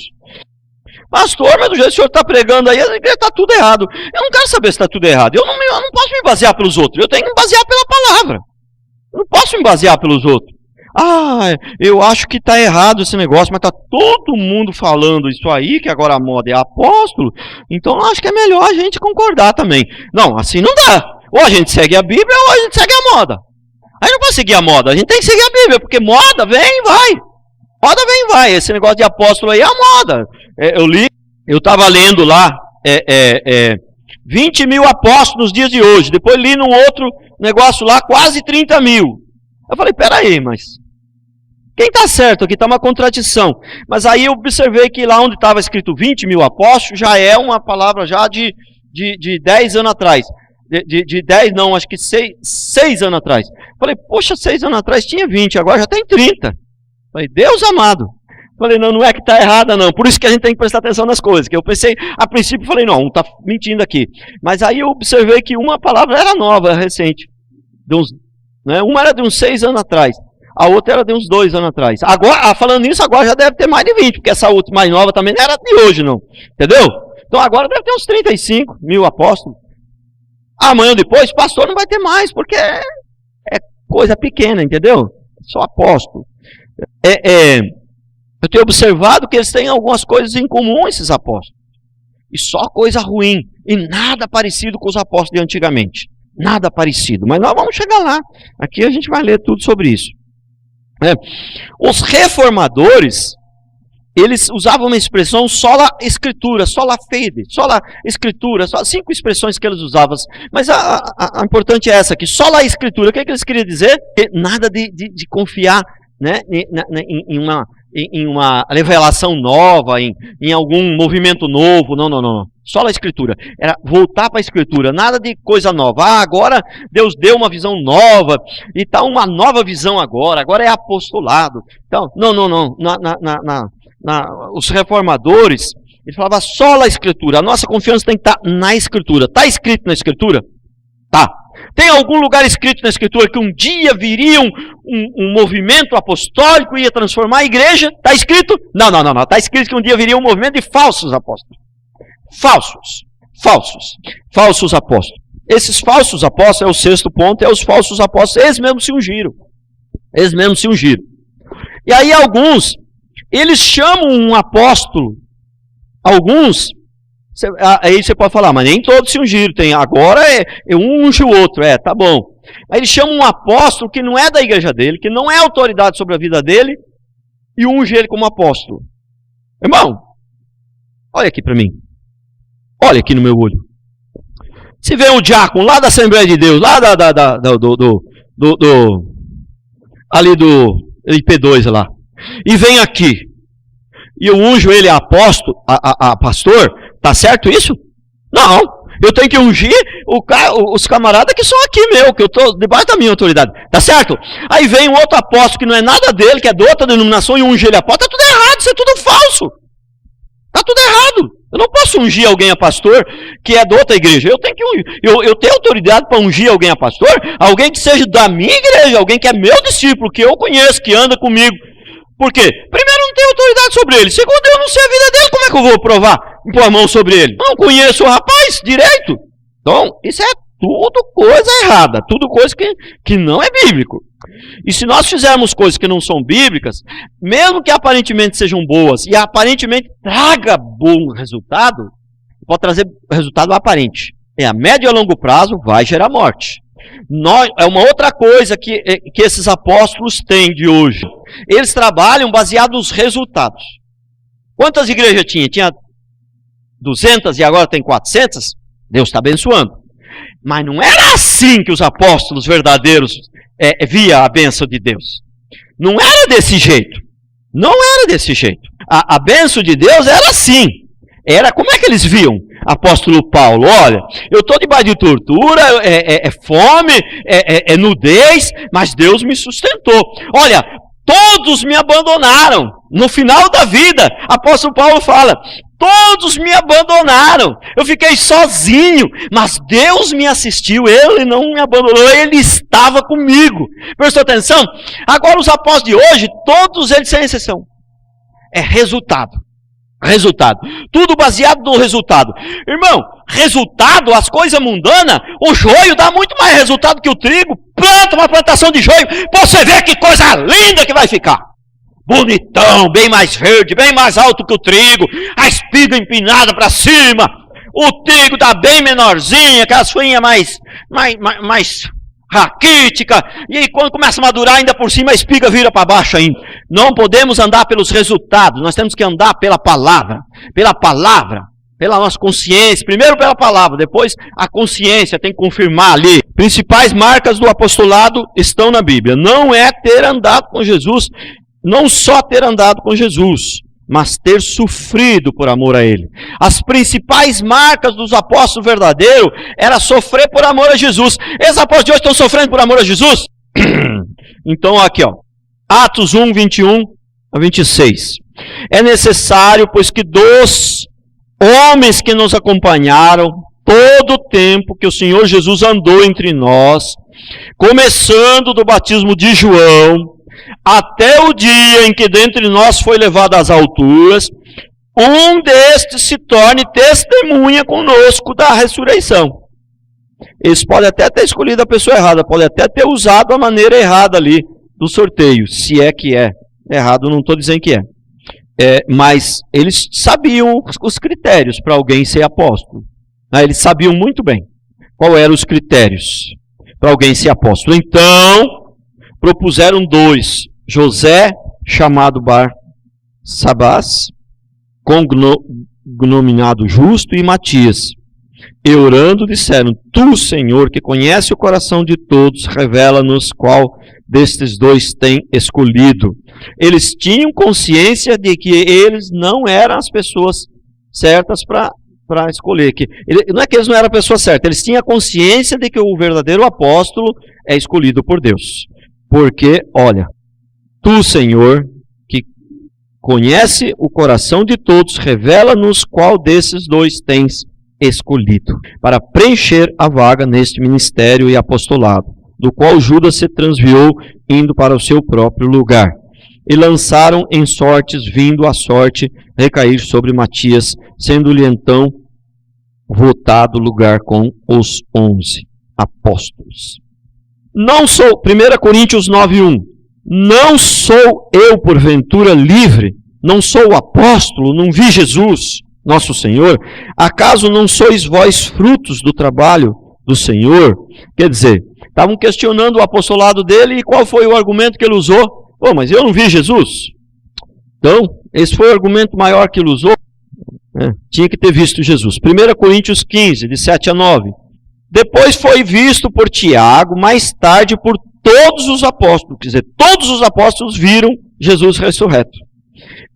[SPEAKER 1] Pastor, mas do jeito que o senhor está pregando aí, está tudo errado. Eu não quero saber se está tudo errado. Eu não posso me basear pelos outros. Eu tenho que me basear pela palavra. Eu não posso me basear pelos outros. Ah, eu acho que está errado esse negócio, mas está todo mundo falando isso aí, que agora a moda é apóstolo. Então acho que é melhor a gente concordar também. Não, assim não dá. Ou a gente segue a Bíblia ou a gente segue a moda. Aí não pode seguir a moda. A gente tem que seguir a Bíblia, porque moda vem e vai. Moda vem e vai. Esse negócio de apóstolo aí é a moda. Eu estava lendo lá 20 mil apóstolos nos dias de hoje. Depois li num outro negócio lá, quase 30 mil. Eu falei, peraí, mas quem está certo aqui? Está uma contradição. Mas aí eu observei que lá onde estava escrito 20 mil apóstolos, já é uma palavra já de 10 anos atrás. De 10 não, acho que 6 anos atrás. Falei, poxa, 6 anos atrás tinha 20, agora já tem 30. Falei, Deus amado. Falei, não é que está errada não. Por isso que a gente tem que prestar atenção nas coisas. Que eu pensei, a princípio, falei, não está mentindo aqui. Mas aí eu observei que uma palavra era nova, era recente. Uma era de uns 6 anos atrás. A outra era de uns 2 anos atrás. Agora, falando nisso, agora já deve ter mais de 20. Porque essa outra mais nova também não era de hoje, não. Entendeu? Então agora deve ter uns 35 mil apóstolos. Amanhã ou depois, pastor não vai ter mais. Porque é coisa pequena, entendeu? Só apóstolo. Eu tenho observado que eles têm algumas coisas em comum, esses apóstolos. E só coisa ruim. E nada parecido com os apóstolos de antigamente. Nada parecido. Mas nós vamos chegar lá. Aqui a gente vai ler tudo sobre isso. Os reformadores, eles usavam uma expressão sola escritura, sola fide, sola escritura, só 5 expressões que eles usavam. Mas a importante é essa aqui, sola escritura. O que eles queriam dizer? Nada de confiar, né, em uma revelação nova, em algum movimento novo. Não. Só a escritura. Era voltar para a escritura. Nada de coisa nova. Agora Deus deu uma visão nova. E está uma nova visão agora. Agora é apostolado. Então, não. Os reformadores, eles falavam só a escritura. A nossa confiança tem que estar na escritura. Está escrito na escritura? Tá. Tem algum lugar escrito na escritura que um dia viria um movimento apostólico e ia transformar a igreja? Está escrito? Não. Está escrito que um dia viria um movimento de falsos apóstolos. Falsos apóstolos. Esses falsos apóstolos, é o 6º ponto, é os falsos apóstolos. Eles mesmos se ungiram. E aí alguns, eles chamam um apóstolo, alguns, aí você pode falar, mas nem todos se ungiram. Agora um unge o outro, tá bom. Aí eles chamam um apóstolo que não é da igreja dele, que não é autoridade sobre a vida dele, e unge ele como apóstolo. Irmão, olha aqui para mim. Olha aqui no meu olho. Se vem um diácono lá da Assembleia de Deus, lá ali do IP2 lá, e vem aqui, e eu unjo ele a apóstolo, a pastor, tá certo isso? Não, eu tenho que ungir os camaradas que são aqui meu, que eu estou debaixo da minha autoridade, tá certo? Aí vem um outro apóstolo que não é nada dele, que é de outra denominação, e unge ele a apóstolo, tá tudo errado, isso é tudo falso. Está tudo errado. Eu não posso ungir alguém a pastor que é de outra igreja. Eu tenho que ungir. Eu tenho autoridade para ungir alguém a pastor, alguém que seja da minha igreja, alguém que é meu discípulo, que eu conheço, que anda comigo. Por quê? Primeiro, eu não tenho autoridade sobre ele. Segundo, eu não sei a vida dele. Como é que eu vou provar? Pôr a mão sobre ele? Não conheço o rapaz direito. Então, isso é tudo coisa errada, tudo coisa que não é bíblico. E se nós fizermos coisas que não são bíblicas, mesmo que aparentemente sejam boas e aparentemente traga bom resultado, pode trazer resultado aparente. A médio e a longo prazo vai gerar morte. É uma outra coisa que esses apóstolos têm de hoje. Eles trabalham baseado nos resultados. Quantas igrejas tinha? Tinha 200 e agora tem 400? Deus está abençoando. Mas não era assim que os apóstolos verdadeiros via a bênção de Deus. Não era desse jeito. Não era desse jeito. A bênção de Deus era assim. Como é que eles viam? Apóstolo Paulo, olha, eu estou debaixo de tortura, fome, nudez, mas Deus me sustentou. Olha, todos me abandonaram. No final da vida, apóstolo Paulo fala, todos me abandonaram. Eu fiquei sozinho, mas Deus me assistiu. Ele não me abandonou, Ele estava comigo. Prestou atenção? Agora os apóstolos de hoje, todos eles sem exceção. É resultado. Resultado. Tudo baseado no resultado. Irmão, resultado, as coisas mundanas, o joio dá muito mais resultado que o trigo. Planta uma plantação de joio, você vê que coisa linda que vai ficar. Bonitão, bem mais verde, bem mais alto que o trigo, a espiga empinada para cima, o trigo está bem menorzinho, aquelas folhinhas mais raquítica, e aí quando começa a madurar, ainda por cima a espiga vira para baixo ainda. Não podemos andar pelos resultados, nós temos que andar pela palavra, pela nossa consciência, primeiro pela palavra, depois a consciência tem que confirmar ali. Principais marcas do apostolado estão na Bíblia. Não é ter andado com Jesus, não só ter andado com Jesus, mas ter sofrido por amor a Ele. As principais marcas dos apóstolos verdadeiros era sofrer por amor a Jesus. Esses apóstolos de hoje estão sofrendo por amor a Jesus? Então aqui, ó, Atos 1, 21 a 26. É necessário, pois que dos homens que nos acompanharam todo o tempo que o Senhor Jesus andou entre nós, começando do batismo de João, até o dia em que dentre nós foi levado às alturas, um destes se torne testemunha conosco da ressurreição. Eles podem até ter escolhido a pessoa errada, podem até ter usado a maneira errada ali do sorteio, se é que é errado, não estou dizendo que mas eles sabiam os critérios para alguém ser apóstolo. Eles sabiam muito bem qual eram os critérios para alguém ser apóstolo. Então, propuseram dois: José, chamado Barsabás, cognominado Justo, e Matias. E orando disseram: Tu, Senhor, que conhece o coração de todos, revela-nos qual destes dois tem escolhido. Eles tinham consciência de que eles não eram as pessoas certas para escolher. Não é que eles não eram a pessoa certa, eles tinham a consciência de que o verdadeiro apóstolo é escolhido por Deus. Porque, olha, Tu, Senhor, que conhece o coração de todos, revela-nos qual desses dois tens escolhido, para preencher a vaga neste ministério e apostolado, do qual Judas se transviou, indo para o seu próprio lugar. E lançaram em sortes, vindo a sorte recair sobre Matias, sendo-lhe então votado lugar com os 11 apóstolos. Não sou, 1 Coríntios 9:1, não sou eu porventura livre, não sou apóstolo, não vi Jesus, nosso Senhor? Acaso não sois vós frutos do trabalho do Senhor? Quer dizer, estavam questionando o apostolado dele, e qual foi o argumento que ele usou? Mas eu não vi Jesus. Então, esse foi o argumento maior que ele usou. Tinha que ter visto Jesus. 1 Coríntios 15, de 7 a 9. Depois foi visto por Tiago, mais tarde por todos os apóstolos. Quer dizer, todos os apóstolos viram Jesus ressurreto.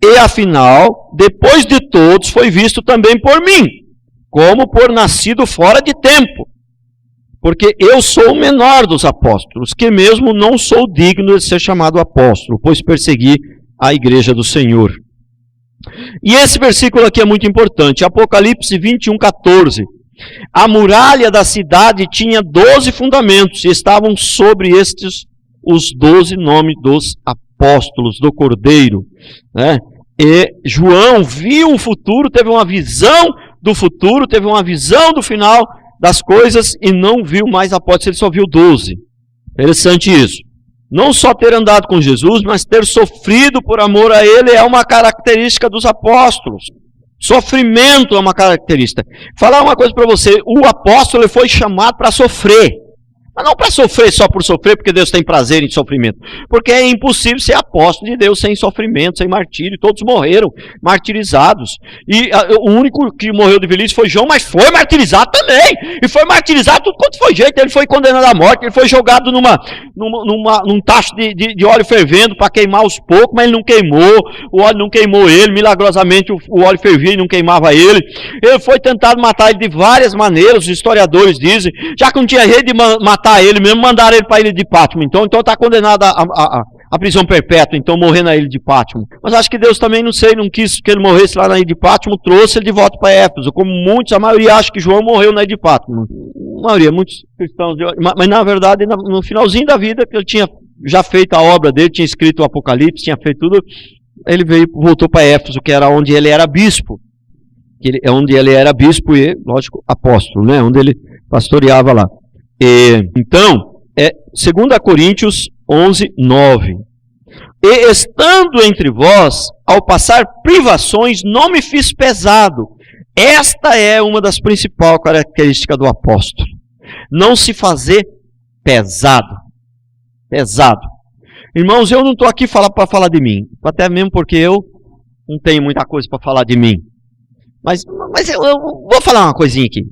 [SPEAKER 1] E afinal, depois de todos, foi visto também por mim, como por nascido fora de tempo. Porque eu sou o menor dos apóstolos, que mesmo não sou digno de ser chamado apóstolo, pois persegui a igreja do Senhor. E esse versículo aqui é muito importante, Apocalipse 21:14. A muralha da cidade tinha 12 fundamentos, e estavam sobre estes os 12 nomes dos apóstolos do Cordeiro. E João viu o futuro, teve uma visão do futuro, teve uma visão do final, das coisas e não viu mais apóstolos, ele só viu 12. Interessante isso. Não só ter andado com Jesus, mas ter sofrido por amor a ele é uma característica dos apóstolos. Sofrimento é uma característica. Falar uma coisa para você, o apóstolo ele foi chamado para sofrer. Mas não para sofrer só por sofrer, porque Deus tem prazer em sofrimento. Porque é impossível ser apóstolo de Deus sem sofrimento, sem martírio. Todos morreram martirizados. E o único que morreu de velhice foi João, mas foi martirizado também. E foi martirizado tudo quanto foi jeito. Ele foi condenado à morte, ele foi jogado num tacho de óleo fervendo para queimar os poucos, mas ele não queimou. O óleo não queimou ele, milagrosamente o óleo fervia e não queimava ele. Ele foi tentado matar ele de várias maneiras, os historiadores dizem. Já que não tinha jeito de matar ele mesmo, mandaram ele para a ilha de Pátimo. Então está condenado à prisão perpétua, então morrer na ilha de Pátimo. Mas acho que Deus também, não quis que ele morresse lá na ilha de Pátimo, trouxe ele de volta para Éfeso, como muitos, a maioria acha que João morreu na ilha de Pátimo. A maioria, muitos cristãos, mas na verdade, no finalzinho da vida, que ele tinha já feito a obra dele, tinha escrito o Apocalipse, tinha feito tudo, ele voltou para Éfeso, que era onde ele era bispo. Onde ele era bispo e, lógico, apóstolo, né? Onde ele pastoreava lá. Então, 2 Coríntios 11, 9. E estando entre vós, ao passar privações, não me fiz pesado. Esta é uma das principais características do apóstolo. Não se fazer pesado. Pesado. Irmãos, eu não estou aqui para falar de mim. Até mesmo porque eu não tenho muita coisa para falar de mim. Mas eu vou falar uma coisinha aqui.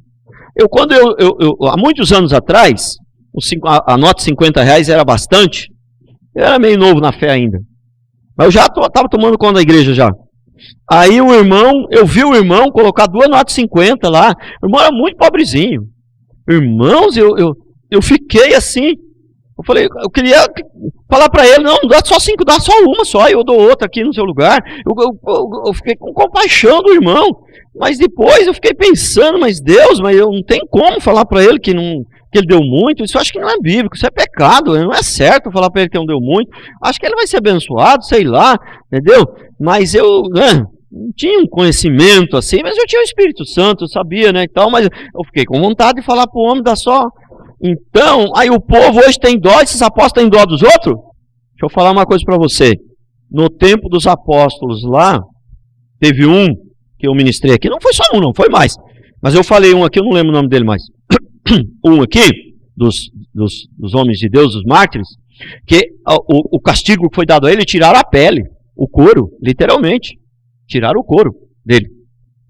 [SPEAKER 1] Há muitos anos atrás, a nota de 50 reais era bastante. Eu era meio novo na fé ainda. Mas eu já estava tomando conta da igreja já. Aí eu vi o irmão colocar 2 notas de 50 lá. O irmão era muito pobrezinho. Irmãos, eu fiquei assim. Eu falei, eu queria falar para ele, não dá só 5, dá só uma só, eu dou outra aqui no seu lugar. Eu fiquei com compaixão do irmão. Mas depois eu fiquei pensando, mas eu não tenho como falar para ele que ele deu muito. Isso eu acho que não é bíblico, isso é pecado, não é certo falar para ele que não deu muito. Acho que ele vai ser abençoado, sei lá, entendeu? Mas eu não tinha um conhecimento assim, mas eu tinha o Espírito Santo, eu sabia, né, e tal, mas eu fiquei com vontade de falar para o homem, dá só. Então, aí o povo hoje tem dó, esses apóstolos têm dó dos outros? Deixa eu falar uma coisa para você. No tempo dos apóstolos lá, teve um que eu ministrei aqui, não foi só um, não, foi mais. Mas eu falei um aqui, eu não lembro o nome dele mais. Um aqui, dos homens de Deus, dos mártires, que o castigo que foi dado a ele, tiraram a pele, o couro, literalmente. Tiraram o couro dele.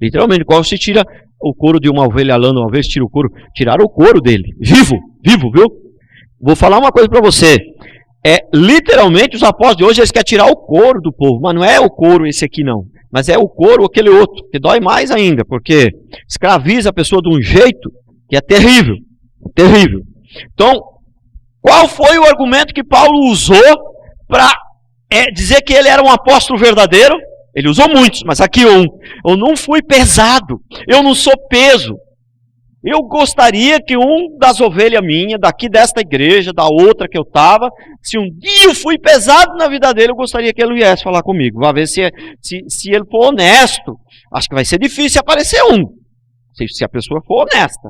[SPEAKER 1] Literalmente, igual se tira o couro de uma ovelha lã, uma vez tira o couro, tiraram o couro dele. Vivo, viu? Vou falar uma coisa para você. Literalmente, os apóstolos de hoje, eles querem tirar o couro do povo, mas não é o couro esse aqui não. Mas é o couro, aquele outro, que dói mais ainda, porque escraviza a pessoa de um jeito que é terrível. Terrível. Então, qual foi o argumento que Paulo usou para dizer que ele era um apóstolo verdadeiro? Ele usou muitos, mas aqui eu não fui pesado, eu não sou peso. Eu gostaria que um das ovelhas minhas, daqui desta igreja, da outra que eu estava, se um dia eu fui pesado na vida dele, eu gostaria que ele viesse falar comigo. Vai ver se ele for honesto. Acho que vai ser difícil aparecer um. Se a pessoa for honesta.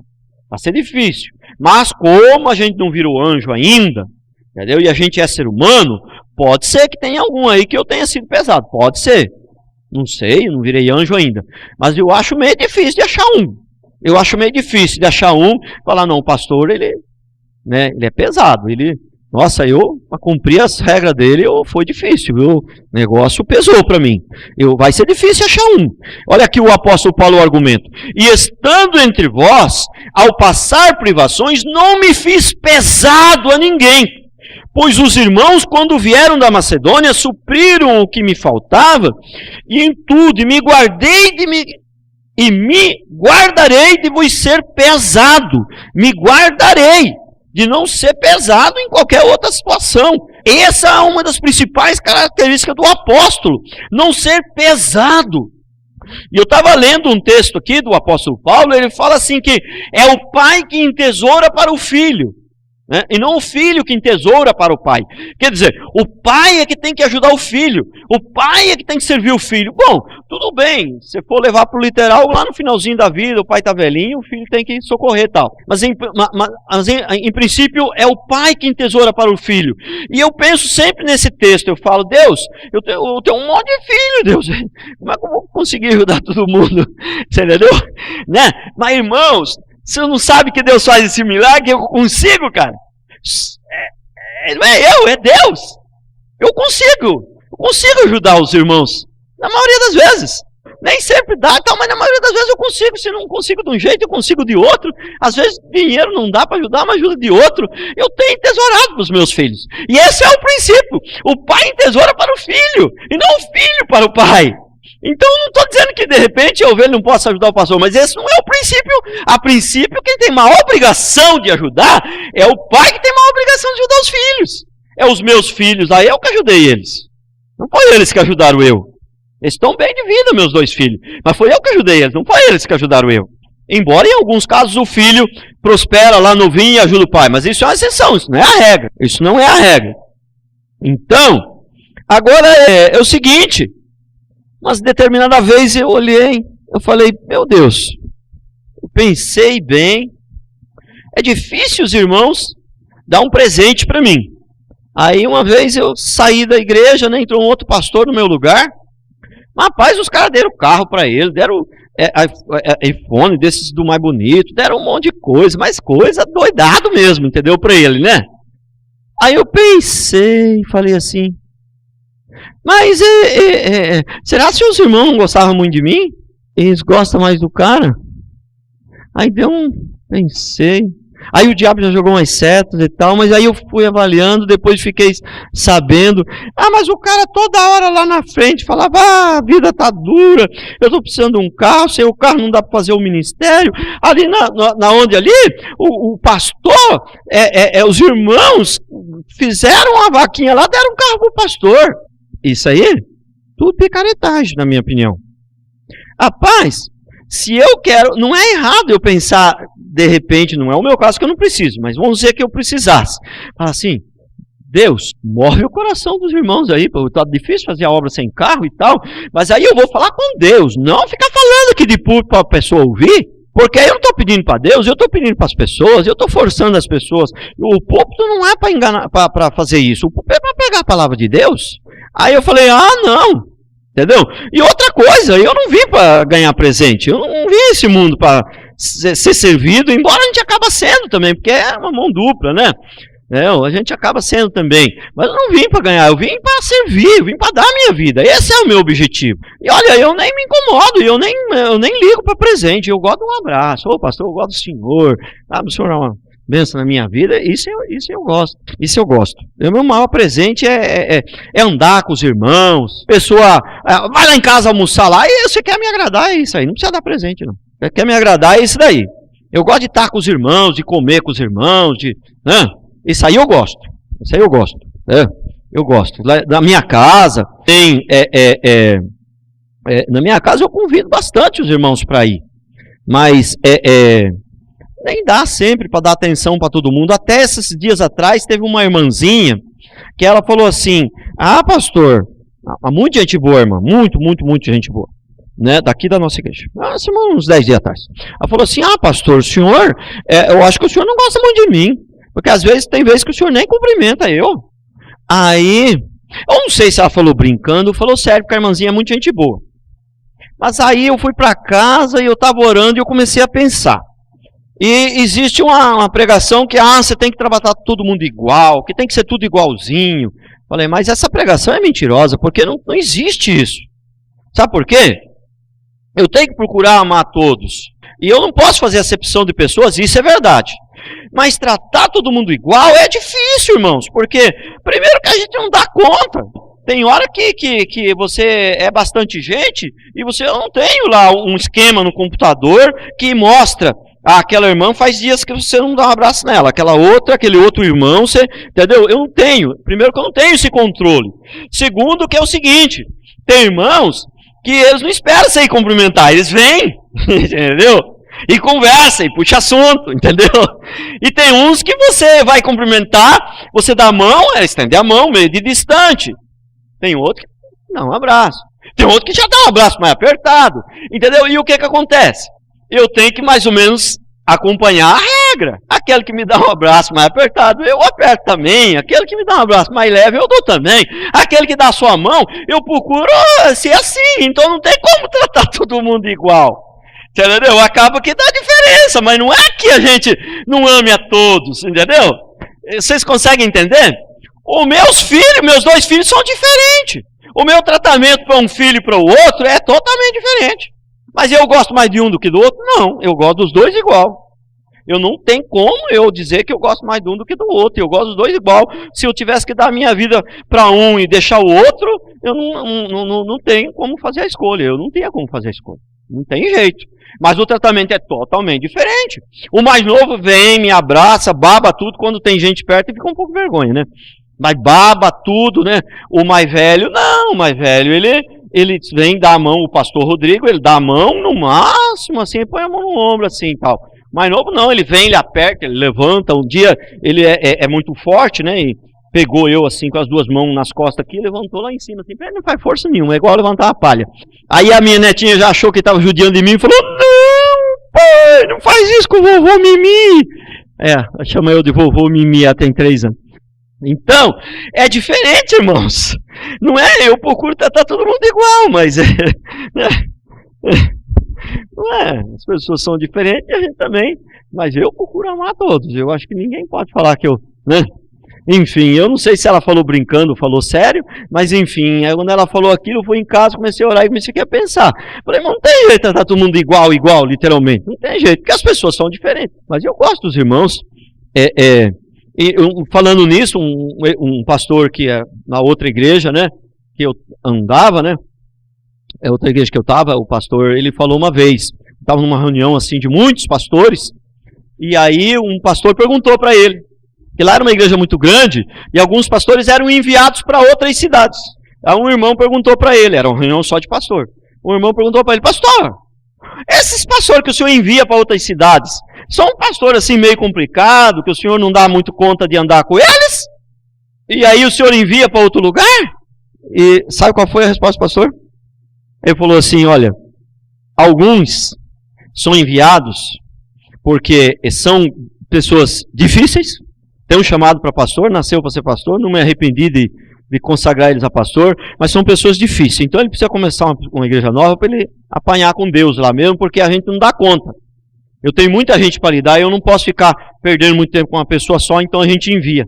[SPEAKER 1] Vai ser difícil. Mas como a gente não virou anjo ainda, entendeu? E a gente é ser humano, pode ser que tenha algum aí que eu tenha sido pesado. Pode ser. Não sei, eu não virei anjo ainda. Mas eu acho meio difícil de achar um. Eu acho meio difícil de achar um, falar, não, o pastor, ele é pesado, nossa, eu cumpri as regras dele, foi difícil, viu? O negócio pesou para mim, vai ser difícil achar um. Olha aqui o apóstolo Paulo, o argumento, e estando entre vós, ao passar privações, não me fiz pesado a ninguém, pois os irmãos, quando vieram da Macedônia, supriram o que me faltava, e em tudo, e me guardarei de vos ser pesado. Me guardarei de não ser pesado em qualquer outra situação. Essa é uma das principais características do apóstolo. Não ser pesado. E eu estava lendo um texto aqui do apóstolo Paulo, ele fala assim que é o pai que entesoura para o filho. né? E não o filho que entesoura para o pai. Quer dizer, o pai é que tem que ajudar o filho, o pai é que tem que servir o filho. Bom, tudo bem, se for levar para o literal, lá no finalzinho da vida, o pai está velhinho, o filho tem que socorrer e tal. Mas em princípio é o pai que entesoura para o filho. E eu penso sempre nesse texto, eu falo, Deus, eu tenho um monte de filho, Deus, como é que eu vou conseguir ajudar todo mundo? Você entendeu? Né? Mas irmãos, você não sabe que Deus faz esse milagre? Eu consigo, cara. Não é eu, é Deus. Eu consigo ajudar os irmãos. Na maioria das vezes. Nem sempre dá, tal, mas na maioria das vezes eu consigo. Se não consigo de um jeito, eu consigo de outro. Às vezes dinheiro não dá para ajudar, mas ajuda de outro. Eu tenho entesourado para os meus filhos. E esse é o princípio. O pai entesoura para o filho, e não o filho para o pai. Então eu não estou dizendo que de repente a ovelha não possa ajudar o pastor, mas esse não é o princípio. A princípio, quem tem uma obrigação de ajudar é o pai que tem uma obrigação de ajudar os filhos. É os meus filhos, aí eu que ajudei eles. Não foi eles que ajudaram eu. Eles estão bem de vida, meus 2 filhos. Mas foi eu que ajudei eles, não foi eles que ajudaram eu. Embora em alguns casos o filho prospera lá novinho e ajuda o pai. Mas isso é uma exceção, isso não é a regra. Isso não é a regra. Então, agora é o seguinte. Mas determinada vez eu olhei, eu falei, meu Deus, eu pensei bem, é difícil os irmãos dar um presente para mim. Aí uma vez eu saí da igreja, né, entrou um outro pastor no meu lugar, rapaz, os caras deram carro para ele, deram iPhone desses do mais bonito, deram um monte de coisa, mas coisa doidado mesmo, entendeu, para ele, né? Aí eu pensei, falei assim, mas será que os irmãos não gostavam muito de mim? Eles gostam mais do cara? Aí pensei. Aí o diabo já jogou umas setas e tal, mas aí eu fui avaliando, depois fiquei sabendo. Mas o cara toda hora lá na frente falava, a vida tá dura, eu tô precisando de um carro, sem o carro não dá para fazer o ministério. Ali na onde ali, o pastor, os irmãos fizeram uma vaquinha lá, deram um carro pro pastor. Isso aí, tudo picaretagem, na minha opinião. Rapaz, se eu quero, não é errado eu pensar, de repente, não é o meu caso que eu não preciso, mas vamos dizer que eu precisasse. Fala assim, Deus, move o coração dos irmãos aí, tá difícil fazer a obra sem carro e tal, mas aí eu vou falar com Deus, não ficar falando aqui de público para a pessoa ouvir, porque aí eu não estou pedindo para Deus, eu estou pedindo para as pessoas, eu estou forçando as pessoas. O púlpito não é para enganar, para fazer isso, o púlpito é para pegar a palavra de Deus. Aí eu falei, não, entendeu? E outra coisa, eu não vim para ganhar presente, eu não vim esse mundo para ser servido, embora a gente acaba sendo também, porque é uma mão dupla, né? A gente acaba sendo também, mas eu não vim para ganhar, eu vim para servir, eu vim para dar a minha vida, esse é o meu objetivo. E olha, eu nem me incomodo, eu nem ligo para presente, eu gosto de um abraço, pastor, eu gosto do senhor, o senhor é uma bênção na minha vida, isso eu gosto, isso eu gosto. O meu maior presente é andar com os irmãos, pessoa, vai lá em casa almoçar lá, e você quer me agradar, é isso aí, não precisa dar presente não, quer me agradar, é isso daí. Eu gosto de estar com os irmãos, de comer com os irmãos, isso aí eu gosto, eu gosto. Na minha casa, na minha casa eu convido bastante os irmãos para ir, mas nem dá sempre para dar atenção para todo mundo. Até esses dias atrás teve uma irmãzinha que ela falou assim, pastor, muita gente boa, irmã, muito gente boa, né, daqui da nossa igreja, uns 10 dias atrás. Ela falou assim, pastor, o senhor, eu acho que o senhor não gosta muito de mim, porque às vezes, tem vezes que o senhor nem cumprimenta eu. Aí, eu não sei se ela falou brincando ou falou sério, porque a irmãzinha é muito gente boa. Mas aí eu fui para casa e eu estava orando e eu comecei a pensar. E existe uma pregação que, você tem que tratar todo mundo igual, que tem que ser tudo igualzinho. Falei, mas essa pregação é mentirosa, porque não existe isso. Sabe por quê? Eu tenho que procurar amar todos. E eu não posso fazer acepção de pessoas, isso é verdade. Mas tratar todo mundo igual é difícil, irmãos, porque primeiro que a gente não dá conta. Tem hora que você é bastante gente e você não tem lá um esquema no computador que mostra, aquela irmã faz dias que você não dá um abraço nela, aquele outro irmão, você, entendeu? Eu não tenho, primeiro que eu não tenho esse controle. Segundo que é o seguinte, tem irmãos que eles não esperam você ir cumprimentar, eles vêm, entendeu? E conversa, e puxa assunto, entendeu? E tem uns que você vai cumprimentar, você dá a mão, estende a mão meio de distante. Tem outro que dá um abraço. Tem outro que já dá um abraço mais apertado, entendeu? E o que acontece? Eu tenho que mais ou menos acompanhar a regra. Aquele que me dá um abraço mais apertado, eu aperto também. Aquele que me dá um abraço mais leve, eu dou também. Aquele que dá a sua mão, eu procuro ser assim. Então não tem como tratar todo mundo igual. Entendeu? Acaba que dá diferença, mas não é que a gente não ame a todos, entendeu? Vocês conseguem entender? Os meus 2 filhos são diferentes. O meu tratamento para um filho e para o outro é totalmente diferente. Mas eu gosto mais de um do que do outro? Não, eu gosto dos 2 igual. Eu não tenho como eu dizer que eu gosto mais de um do que do outro. Eu gosto dos 2 igual. Se eu tivesse que dar a minha vida para um e deixar o outro, eu não tenho como fazer a escolha. Eu não tenho como fazer a escolha. Não tem jeito. Mas o tratamento é totalmente diferente. O mais novo vem, me abraça, baba tudo. Quando tem gente perto, fica um pouco vergonha, né? Mas baba tudo, né? O mais velho, não. O mais velho, ele vem dar a mão, o pastor Rodrigo, ele dá a mão no máximo, assim, põe a mão no ombro, assim, e tal. Mais novo não, ele vem, ele aperta, ele levanta. Um dia, ele é muito forte, né? E pegou eu, assim, com as 2 mãos nas costas aqui, levantou lá em cima, assim, ele não faz força nenhuma, é igual levantar a palha. Aí a minha netinha já achou que estava judiando de mim e falou, não, pai, não faz isso com o vovô Mimi. Chama eu de vovô Mimi, ela tem 3 anos. Então, é diferente, irmãos. Não é, eu procuro tratar todo mundo igual, mas não é, as pessoas são diferentes, a gente também, mas eu procuro amar todos. Eu acho que ninguém pode falar que eu, né? Enfim, eu não sei se ela falou brincando, falou sério, mas enfim, aí quando ela falou aquilo, eu fui em casa, comecei a orar e comecei a pensar. Falei, não tem jeito de tratar todo mundo igual, literalmente. Não tem jeito, porque as pessoas são diferentes. Mas eu gosto dos irmãos. Falando nisso, um pastor que é na outra igreja, né, que eu andava, né, outra igreja que eu estava, o pastor, ele falou uma vez, estava numa reunião assim de muitos pastores, e aí um pastor perguntou para ele, que lá era uma igreja muito grande, e alguns pastores eram enviados para outras cidades. Aí um irmão perguntou para ele, era uma reunião só de pastor, um irmão perguntou para ele, pastor, esses pastores que o senhor envia para outras cidades, são um pastor assim meio complicado, que o senhor não dá muito conta de andar com eles? E aí o senhor envia para outro lugar? E sabe qual foi a resposta do pastor? Ele falou assim, olha, alguns são enviados porque são pessoas difíceis, tem um chamado para pastor, nasceu para ser pastor, não me arrependi de consagrar eles a pastor, mas são pessoas difíceis. Então ele precisa começar uma igreja nova para ele apanhar com Deus lá mesmo, porque a gente não dá conta. Eu tenho muita gente para lidar e eu não posso ficar perdendo muito tempo com uma pessoa só, então a gente envia.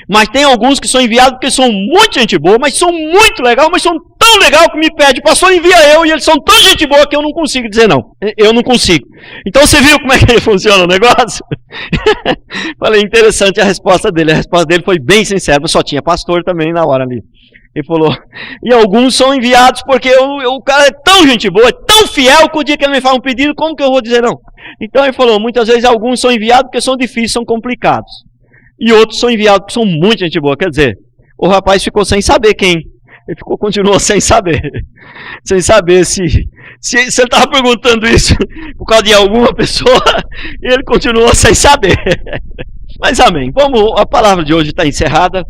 [SPEAKER 1] Mas tem alguns que são enviados porque são muito gente boa, mas são muito legal, mas são tão legal que me pede, pastor, envia eu, e eles são tão gente boa que eu não consigo dizer não. Eu não consigo. Então você viu como é que funciona o negócio? Falei, interessante a resposta dele. A resposta dele foi bem sincera, mas só tinha pastor também na hora ali. Ele falou, e alguns são enviados porque o cara é tão gente boa, é tão fiel, que o dia que ele me faz um pedido, como que eu vou dizer não? Então ele falou, muitas vezes alguns são enviados porque são difíceis, são complicados. E outros são enviados porque são muito gente boa. Quer dizer, o rapaz ficou sem saber quem. Ele continuou sem saber. Sem saber se ele estava perguntando isso por causa de alguma pessoa, ele continuou sem saber. Mas amém. A palavra de hoje está encerrada.